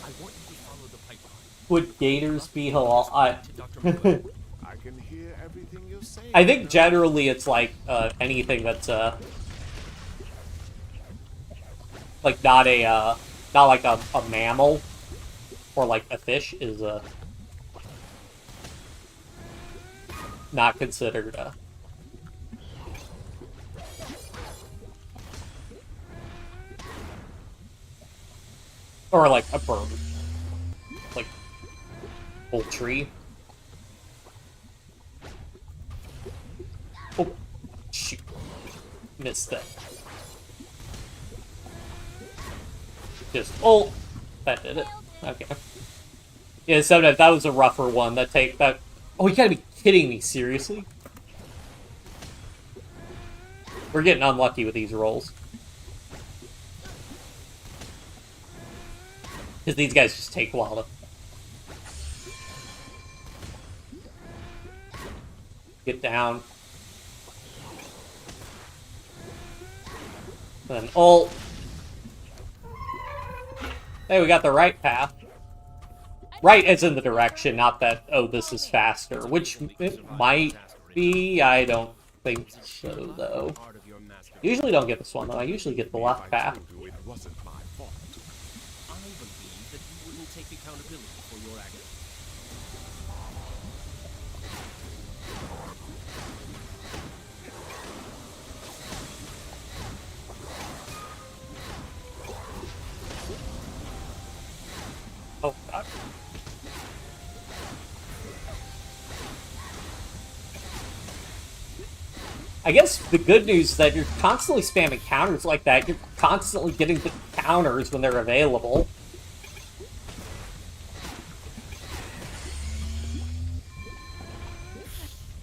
I want you to follow the pipeline. Would gators be halal? To Dr. Merlot. I can hear everything you're saying. I think generally it's like anything that's like not like a mammal or like a fish is not considered or like a bird, like poultry. Oh, shoot. Missed that. Just, oh, that did it. Okay. Yeah, sometimes that was a rougher one. That, oh, you gotta be kidding me, seriously? We're getting unlucky with these rolls. Because these guys just take a while to get down. Then ult. Hey, we got the right path. Right is in the direction, not that, oh, this is faster. Which it might be. I don't think so, though. Usually don't get this one, though. I usually get the left path. It wasn't my fault. I believe that you wouldn't take accountability for your actions. Oh, God. I guess the good news is that you're constantly spamming counters like that. You're constantly getting the counters when they're available.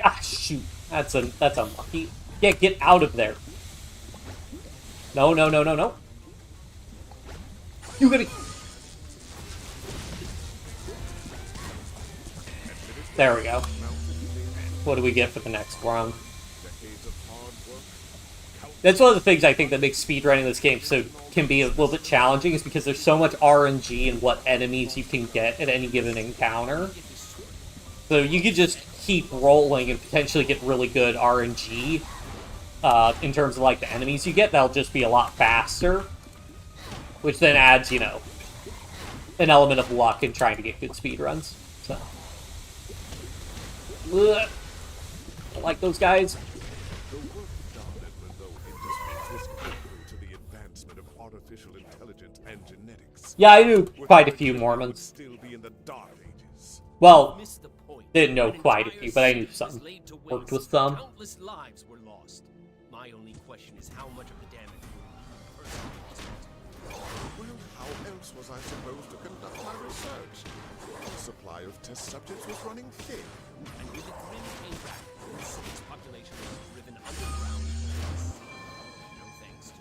Ah, shoot. That's unlucky. Yeah, get out of there. No, no, no, no, no. You gotta... There we go. What do we get for the next round? That's one of the things I think that makes speedrunning this game so can be a little bit challenging, is because there's so much RNG in what enemies you can get at any given encounter. So you could just keep rolling and potentially get really good RNG in terms of like the enemies you get. That'll just be a lot faster, which then adds, you know, an element of luck in trying to get good speedruns. So, ugh. I like those guys. The work done at RWBY Industries is critical to the advancement of artificial intelligence and genetics. Yeah, I knew quite a few Mormons. Still be in the dark ages. Well, Missed the point. didn't know An quite a entire few, but I knew city some. was laid to Worked waste. with some. Countless lives were lost. My only question is how much of the damage will be Well, how else was I supposed to conduct my research? The supply of test subjects was running thin. And with the Grimm came back, the city's population was driven underground into the sea. No thanks to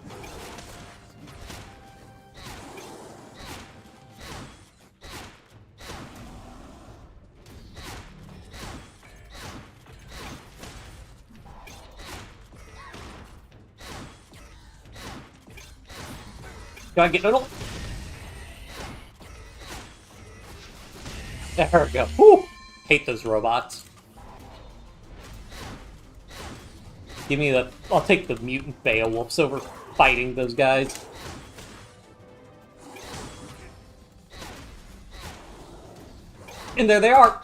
Can I get little? There we go. Whew. Hate those robots. Give me the... I'll take the mutant Beowulfs over fighting those guys. And there they are!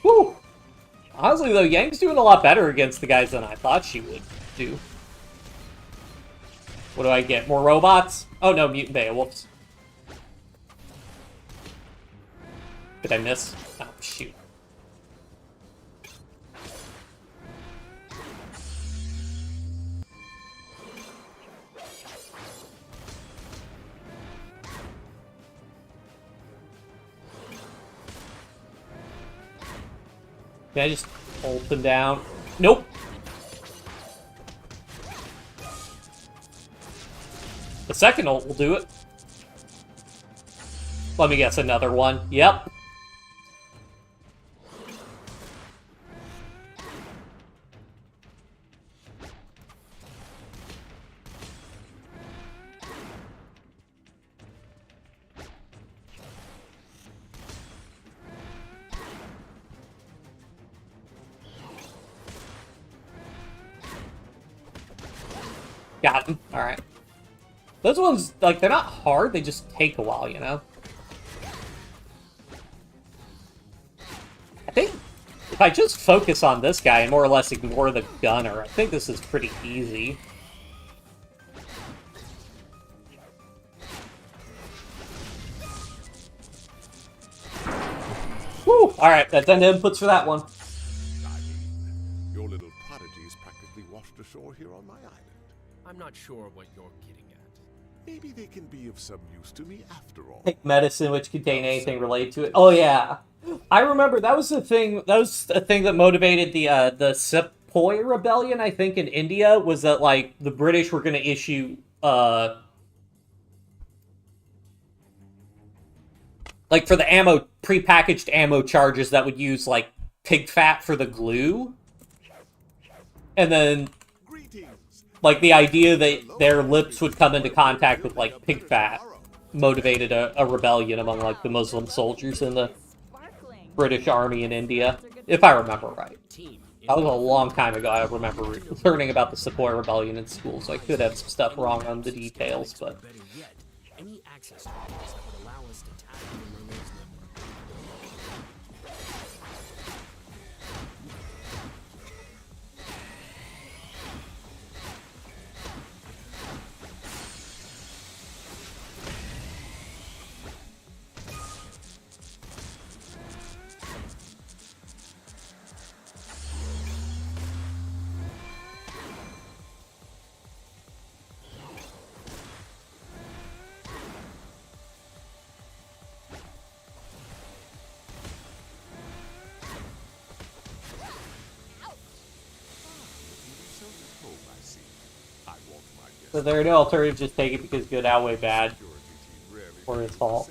Whew! Honestly, though, Yang's doing a lot better against the guys than I thought she would do. What do I get? More robots? Oh no, mutant Beowulfs. Did I miss? Oh, shoot. Can I just hold them down? Nope. The second ult will do it. Let me guess, another one. Yep. Got him. Alright. Those ones, like, they're not hard, they just take a while, you know? I think if I just focus on this guy and more or less ignore the gunner, I think this is pretty easy. Woo! Alright, that's end inputs for that one. I mean, your little prodigies practically washed ashore here on my island. I'm not sure what you're getting at. Maybe they can be of some use to me after all. Take medicine which contain anything related to it. Oh yeah, I remember that was the thing. That was a thing that motivated the Sepoy rebellion. I think in India was that like the British were going to issue like for the ammo prepackaged ammo charges that would use like pig fat for the glue, and then like the idea that their lips would come into contact with like pig fat motivated a rebellion among like the Muslim soldiers in the Sparkling. British Army in India, if I remember right. Team. That was a long time ago. I remember learning about the Sepoy rebellion in school, so I could have some stuff wrong on the details, but Better yet, any access targets that would allow us to tap into Merlin's network. So there are no alternatives, just take it because good outweigh bad. Or its fault.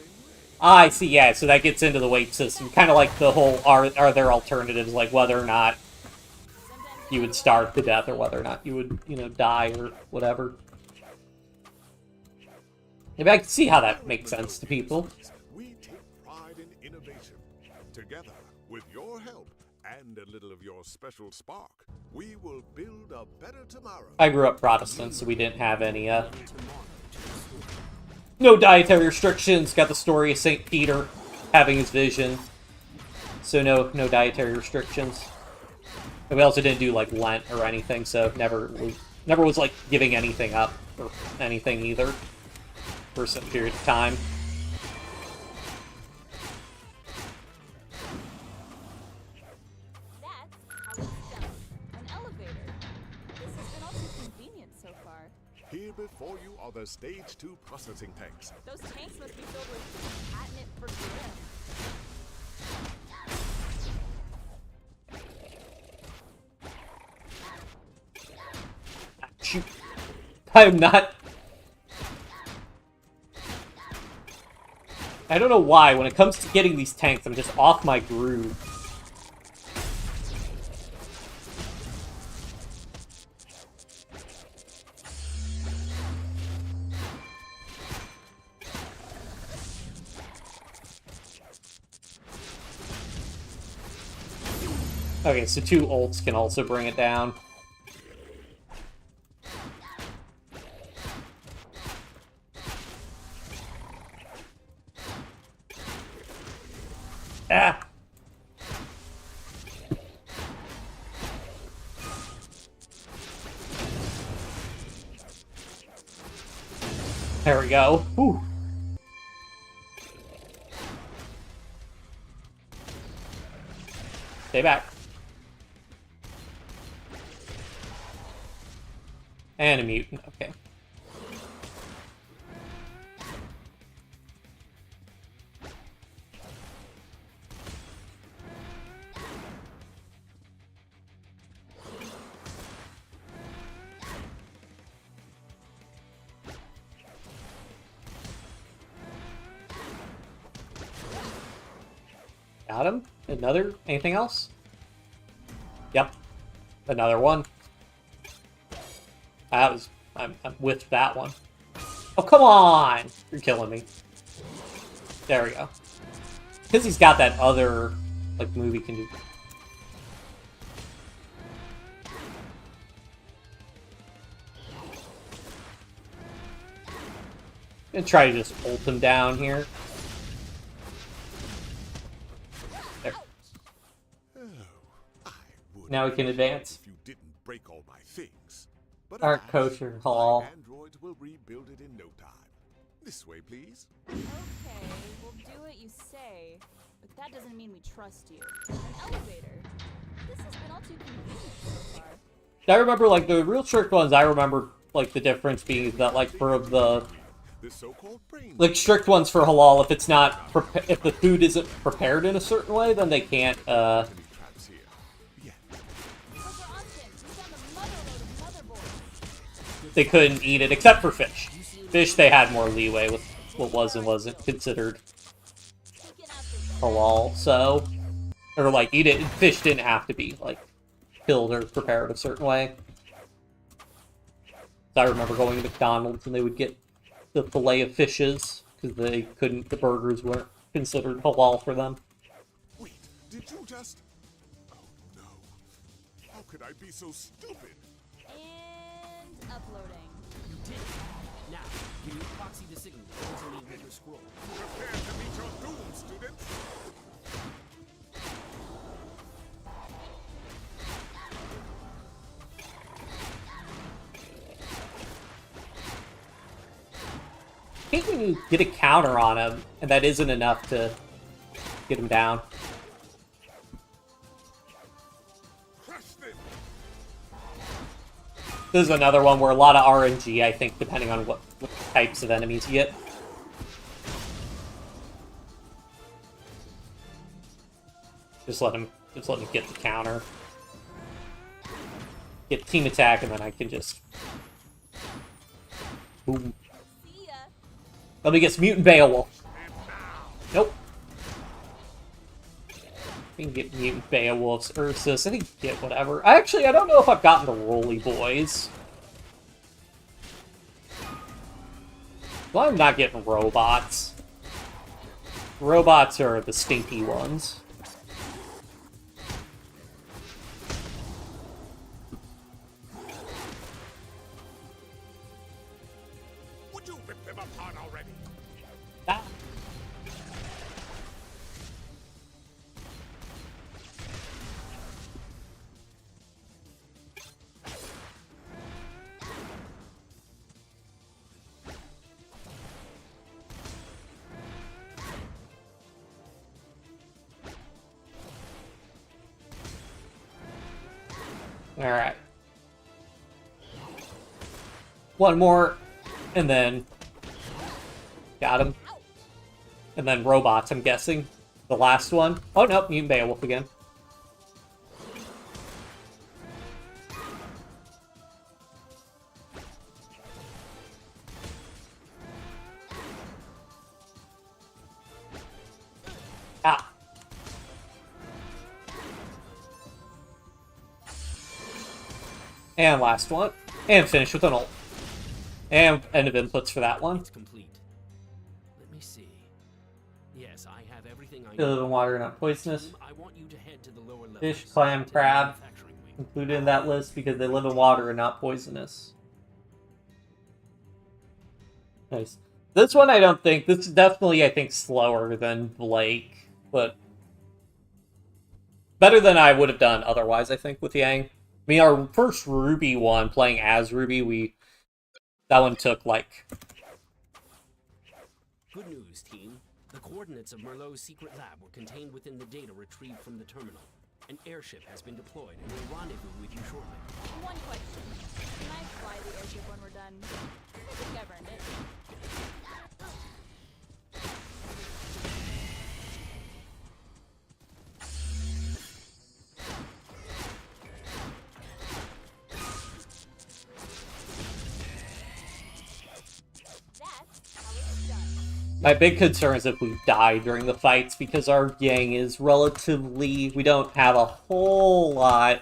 Ah, I see, yeah, so that gets into the weight system. Kind of like the whole, are there alternatives, like whether or not you would starve to death or whether or not you would, you know, die or whatever. Maybe I can see how that makes sense to people. We take pride in innovation. Together, with your help and a little of your special spark, we will build a better tomorrow. I grew up Protestant, so we didn't have any, no dietary restrictions. Got the story of St. Peter having his vision. So no dietary restrictions. And we also didn't do, like, Lent or anything, so never was, like, giving anything up or anything either for a certain period of time. That's how it's done. An elevator. This has been all too convenient so far. Here before you are the Stage 2 processing tanks. Those tanks must be filled with catnip for Grimm. Shoot. I'm not... I don't know why, when it comes to getting these tanks, I'm just off my groove. Okay, so 2 ults can also bring it down. Ah! There we go. Whew. Stay back. And a mutant, okay. Got him. Another? Anything else? Yep. Another one. That was... I'm with that one. Oh, come on! You're killing me. There we go. Because he's got that other, like, move he can do. And try to just ult him down here. There. Now we can advance. If you didn't break all my things. But Art alas, kosher hall. my androids will rebuild it in no time. This way, please. Okay, we'll do what you say, but that doesn't mean we trust you. An elevator. This has been all too convenient so far. I remember, like, the real strict ones, I remember, like, the difference being is that, like, for the... The so-called brain. Like, strict ones for halal, if it's not... if the food isn't prepared in a certain way, then they can't, Traps here. Yeah. Professor Austin, we found a motherload of motherboards. they couldn't eat it, except for fish. Fish, they had more leeway with what was and wasn't considered Taken out the halal, so... Or, like, eat it, fish didn't have to be, like, killed or prepared a certain way. So I remember going to McDonald's and they would get the fillet of fishes, because they couldn't, the burgers weren't considered halal for them. Wait, did you just... Oh, no. How could I be so stupid? and uploading. You did it. Now, give me proxy the signal to me with your scroll. Prepare to meet your doom, students. I think when you get a counter on him, and that isn't enough to get him down. Crush them. This is another one where a lot of RNG, I think, depending on what types of enemies you get. Just let him get the counter. Get team attack, and then I can just Boom. See ya. Let me guess, Mutant Beowulf. Nope. I can get Mutant Beowulf's Ursus. I can get whatever. I don't know if I've gotten the Roly Boys. Well, I'm not getting robots. Robots are the stinky ones. Would you rip them apart already? Ah. Alright. One more, and then... Got him. And then robots, I'm guessing. The last one. Oh, no, Mutant Beowulf again. Ah. And last one. And finish with an ult. And end of inputs for that one. It's complete. Let me see. Yes, I have everything I They live need. in water, not poisonous. Team, I want you to head to the lower levels. Fish, clam, to the crab. manufacturing wing. Included in that list because they live in water and not poisonous. Nice. This one I don't think... This is definitely, I think, slower than Blake. But... better than I would have done otherwise, I think, with Yang. I mean, our first RWBY one, playing as RWBY, that one took, like... Good news, team. The coordinates of Merlot's secret lab were contained within the data retrieved from the terminal. An airship has been deployed and will rendezvous with you shortly. One question. Can I fly the airship when we're done? I think I've earned it. That's how it's done. My big concern is if we die during the fights, because our Yang is relatively... We don't have a whole lot.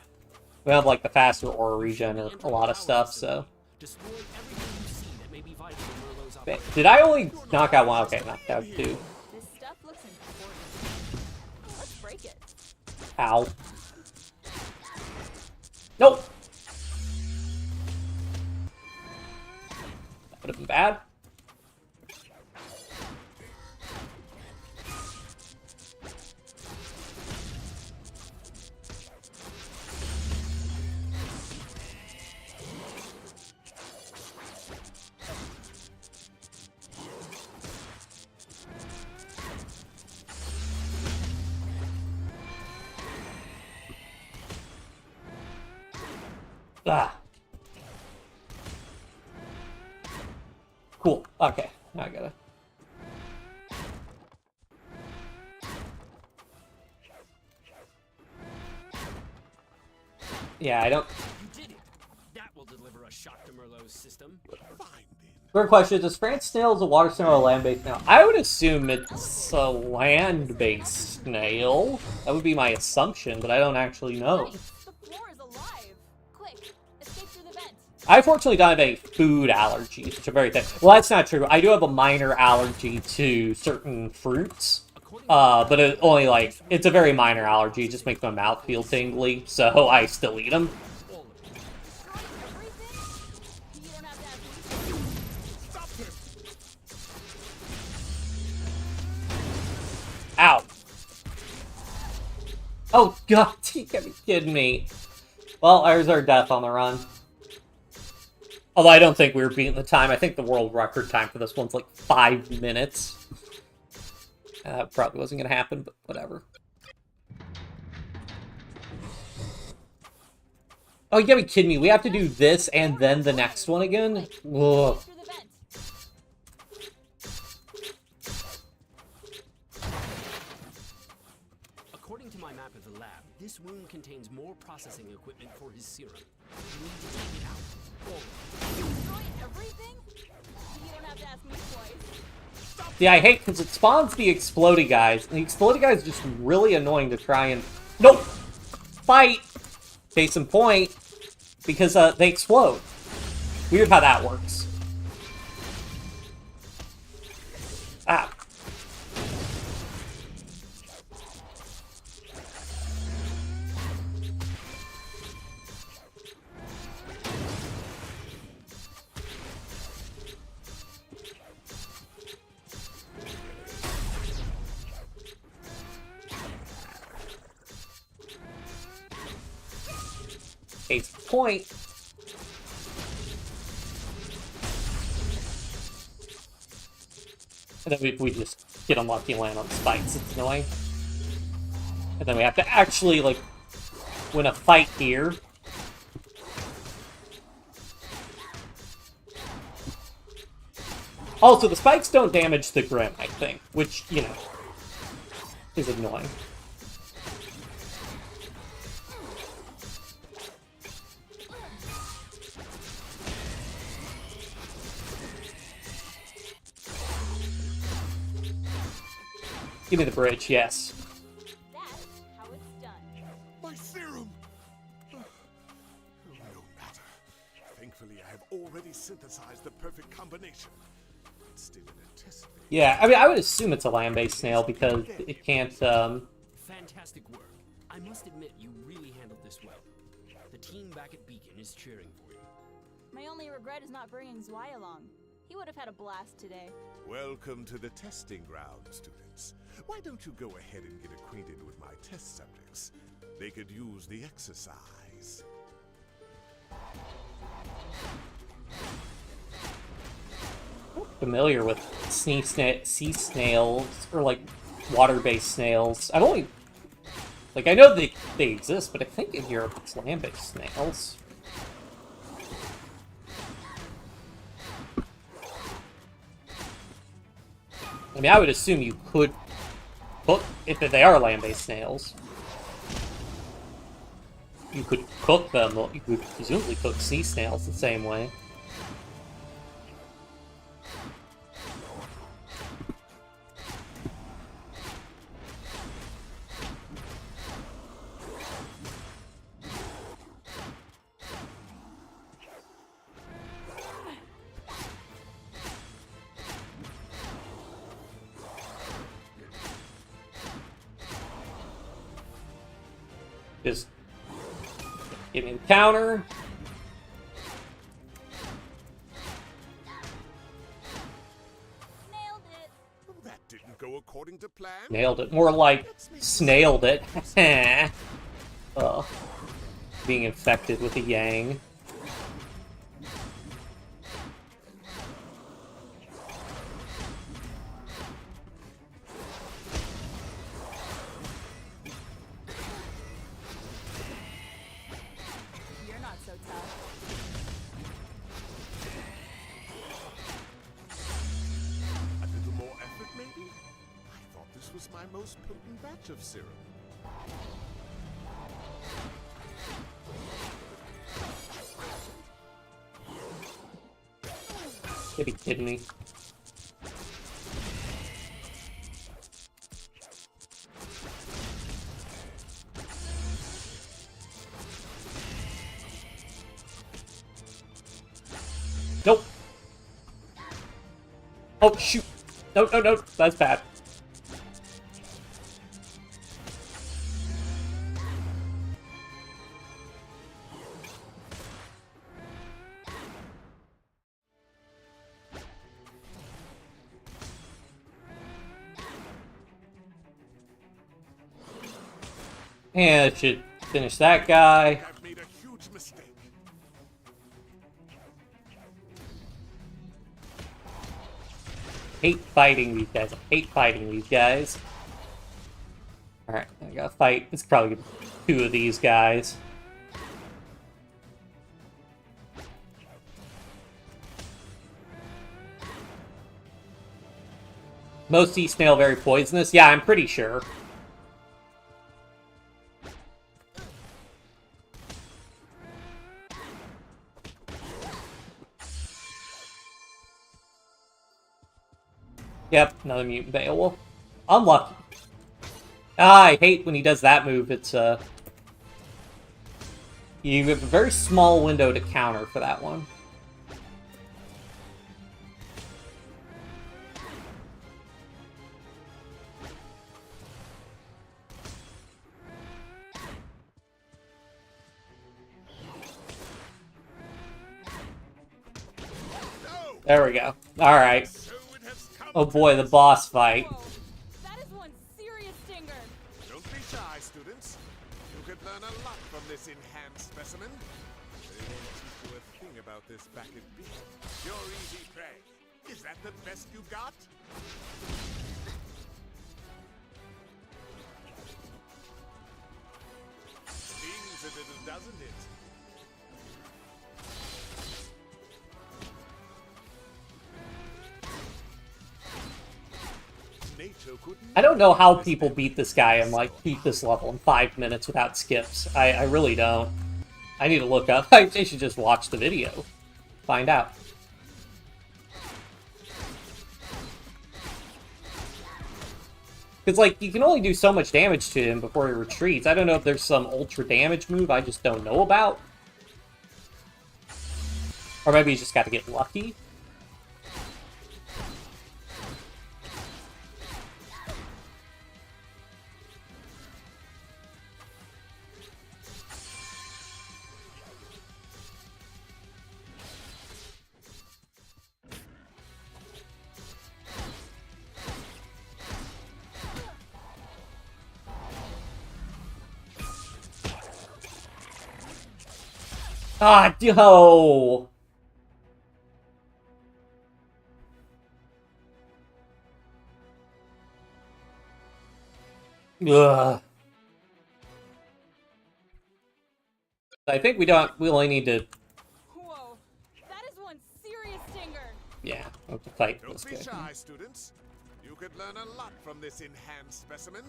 We have, like, the faster aura regen or a lot of stuff, so... Destroy everything you see that may be vital to Merlot's operation. Did I only knock out one? Okay, knocked out two. This stuff looks important. Let's break it. Ow. Nope! That would have been bad. Ah. Cool. Okay. Now I gotta... Yeah, I don't... You did it! That will deliver a shock to Merlot's system. Fine then. Third question, is France snails a water snail or a land-based snail? I would assume it's a land-based snail. That would be my assumption, but I don't actually know. Nice. The floor is alive. Quick, escape through the vent. I fortunately don't have any food allergies, which are very thin. Well, that's not true. I do have a minor allergy to certain fruits. But it only, like, it's a very minor allergy. It just makes my mouth feel tingly, so I still eat them. All of it. Destroy everything? You don't have to have food. Stop him! Ow. Oh, God, you gotta be kidding me. Well, there's our death on the run. Although I don't think we were beating the time. I think the world record time for this one's like 5 minutes. Probably wasn't gonna happen, but whatever. Oh, you gotta be kidding me. We have to do this and then the next one again? Ugh. Through the vent. According to my map of the lab, this room contains more processing equipment for his serum. You need to take it out. All of it. Destroy everything? have to ask me twice. Yeah, I hate because it spawns the explodey guys. And the explodey guys are just really annoying to try and... Nope! Fight! Case in point. Because they explode. Weird how that works. Ah. Case in point. And then we just get unlucky and land on spikes. It's annoying. And then we have to actually, like, win a fight here. Also, the spikes don't damage the Grimm, I think. Which, you know, is annoying. Give me the bridge, yes. That's how it's done. My serum! Oh, no matter. Thankfully, I have already synthesized the perfect combination. It's still in a test phase. Yeah, I mean, I would assume it's a land-based snail because it can't, Fantastic work. I must admit, you really handled this well. The team back at Beacon is cheering for you. My only regret is not bringing Zwei along. He would have had a blast today. Welcome to the testing ground, students. Why don't you go ahead and get acquainted with my test subjects? They could use the exercise. familiar with sea snails, or like water-based snails. I've only, like, I know they exist, but I think in Europe it's land-based snails. I mean, I would assume you could cook, if they are land-based snails. You could cook them, you could presumably cook sea snails the same way. Just give me the counter. Nailed it. That didn't go according to plan. Nailed it. More like snailed it. Being infected with a yang. You're not so tough. A little more effort, maybe? I thought this was my most potent batch of serum. You gotta be kidding me. Nope. Oh, shoot. No, no, no. That's bad. And it should finish that guy. I've made a huge mistake. Hate fighting these guys. I hate fighting these guys. Alright, I gotta fight. It's probably two of these guys. Most sea snail very poisonous? Yeah, I'm pretty sure. Yep, another mutant Beowulf. Unlucky. Ah, I hate when he does that move. It's, you have a very small window to counter for that one. There we go. Alright. So it has come Oh boy, the boss fight. Whoa, that is one serious stinger. Don't be shy, students. You could learn a lot from this enhanced specimen. They won't teach you a thing about this back at B. Your easy prey. Is that the best you got? Stings a little, doesn't it? Nature couldn't I don't know how people beat this guy and, like, beat this level in 5 minutes without skips. I really don't. I need to look up. I should just watch the video. Find out. Because, like, you can only do so much damage to him before he retreats. I don't know if there's some ultra damage move I just don't know about. Or maybe he's just got to get lucky. Ah, no! Ugh. I think we only need to, Whoa, that is one serious stinger. yeah, we have to fight Don't this be guy. shy, students. You could learn a lot from this enhanced specimen.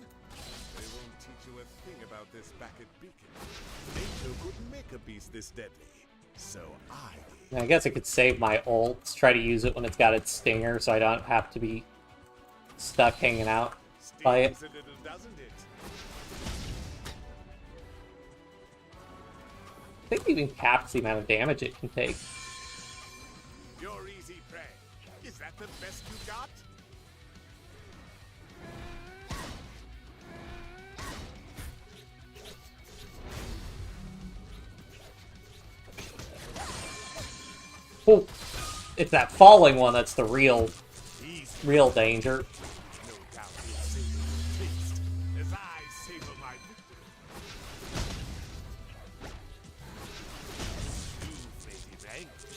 They won't teach you a thing about this back at Beacon. Nature couldn't make a beast this deadly. So I did. I guess I could save my ult, try to use it when it's got its stinger, so I don't have to be stuck hanging out by it. Stings a little, doesn't it? I think it even caps the amount of damage it can take. Your easy prey. Is that the best you got? Oh, it's that falling one that's the real danger. No doubt he'll savor your taste as I savor my victory. You may be angry.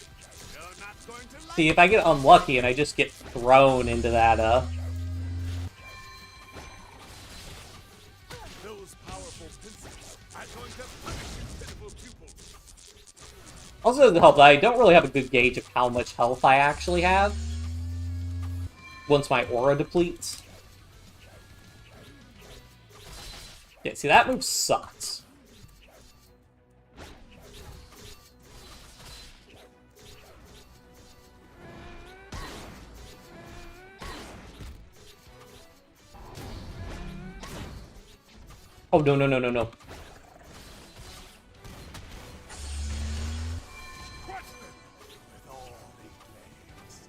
You're not going to like See, if I get unlucky and I just get thrown into that, those powerful pincers are going to punish your pitiful pupils. also doesn't help that I don't really have a good gauge of how much health I actually have once my aura depletes. Yeah, see, that move sucks. Oh, no, no, no, no, no. Crush them with all the blades.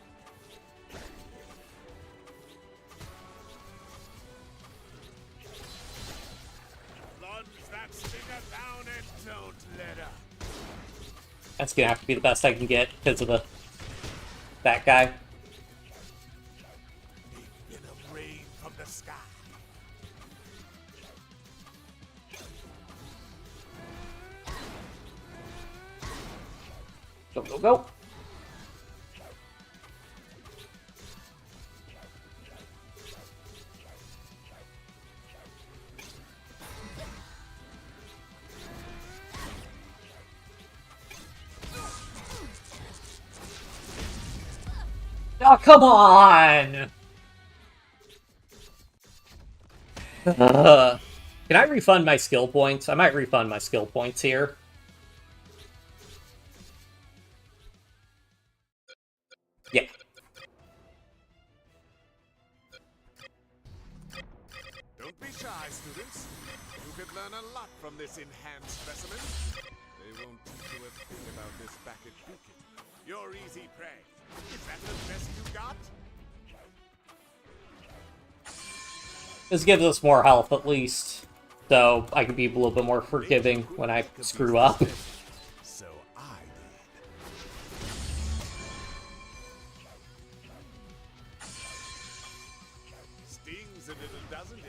Plunge that stinger down and don't let up. That's gonna have to be the best I can get because of that guy. They've been a rain from the sky. Go, go, go. Oh, come on! Can I refund my skill points? I might refund my skill points here. Yeah. learn a lot from this enhanced specimen. They won't teach you a thing about this back at Beacon. You're easy prey. Is that the best you got? This gives us more health, at least. So I can be a little bit more forgiving when I screw up. So I did. Stings a little, doesn't it?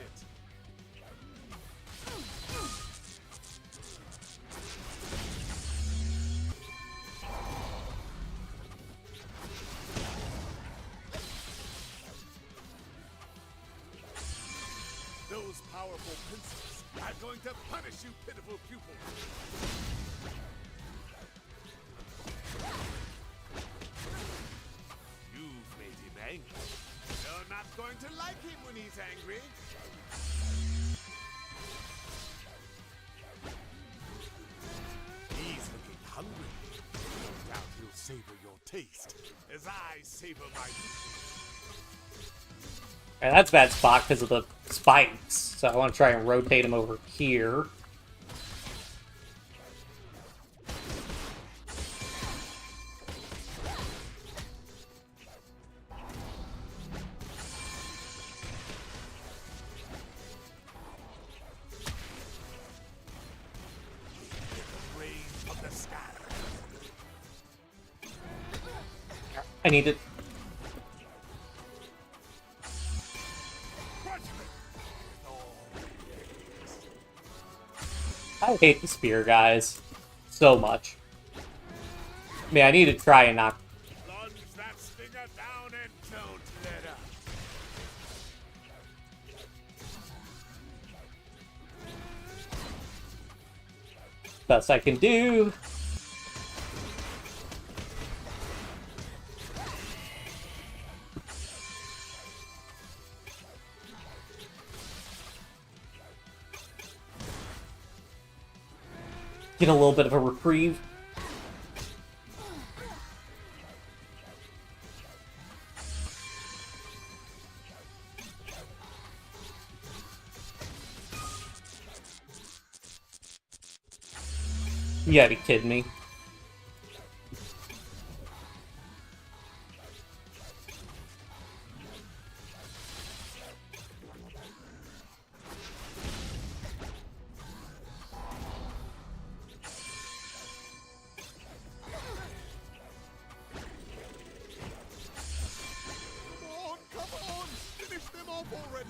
Those powerful pincers are going to punish you, pitiful pupil. You've made him angry. You're not going to like him when he's angry. He's looking hungry. No doubt he'll savor your taste as I savor my meat. And that's a bad spot because of the spikes. So I want to try and rotate him over here. Rain of the sky. I need to... I hate the spear guys so much. I mean, I need to try and knock. Plunge that stinger down and don't let up. Best I can do. Get a little bit of a reprieve. You gotta be kidding me. Come on! Finish them off already!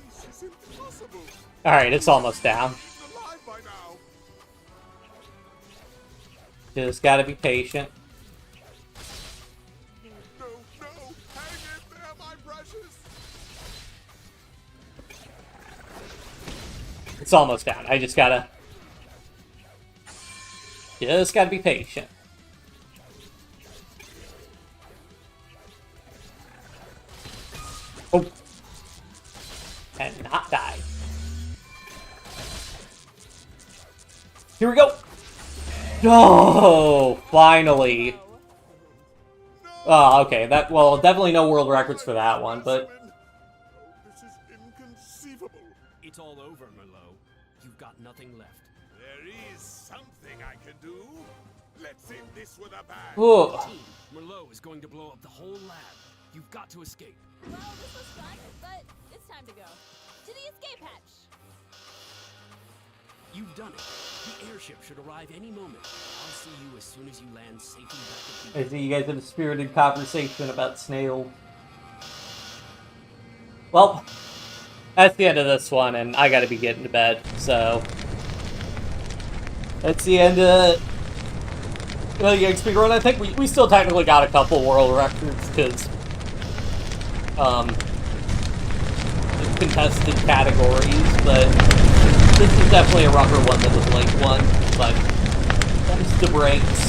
This is impossible! Alright, it's almost down. He's alive by now! Just gotta be patient. No, no! Hang in there, my precious! It's almost down. I just gotta be patient. Oh. And not die. Here we go. Oh, finally. Oh, okay. That, well, definitely no world records for that one, but This is inconceivable. It's all over, Merlot. You've got nothing left. There is something I can do. Let's end this with a bang. oh, Team, Merlot is going to blow up the whole lab. You've got to escape. Well, this was fun, but it's time to go. To the escape hatch! You've done it. The airship should arrive any moment. I'll see you as soon as you land safely back at I see you guys had a spirited conversation about snail. Well, that's the end of this one, and I gotta be getting to bed, so that's the end of the Speedrun. I think we still technically got a couple world records, because contested categories, but this is definitely a rougher one than the Blake one, but that's the breaks.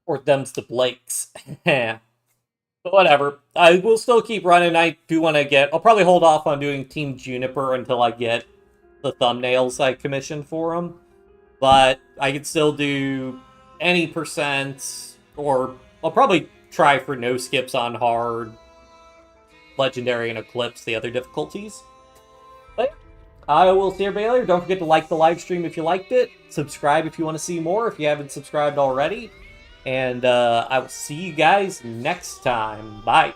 Or them's the Blakes. But whatever. I will still keep running. I do want to get... I'll probably hold off on doing Team Juniper until I get the thumbnails I commissioned for them. but I could still do any percent, or I'll probably try for no skips on hard, legendary, and eclipse, the other difficulties. But I will see everybody later. Don't forget to like the live stream if you liked it. Subscribe if you want to see more if you haven't subscribed already. And I will see you guys next time. Bye.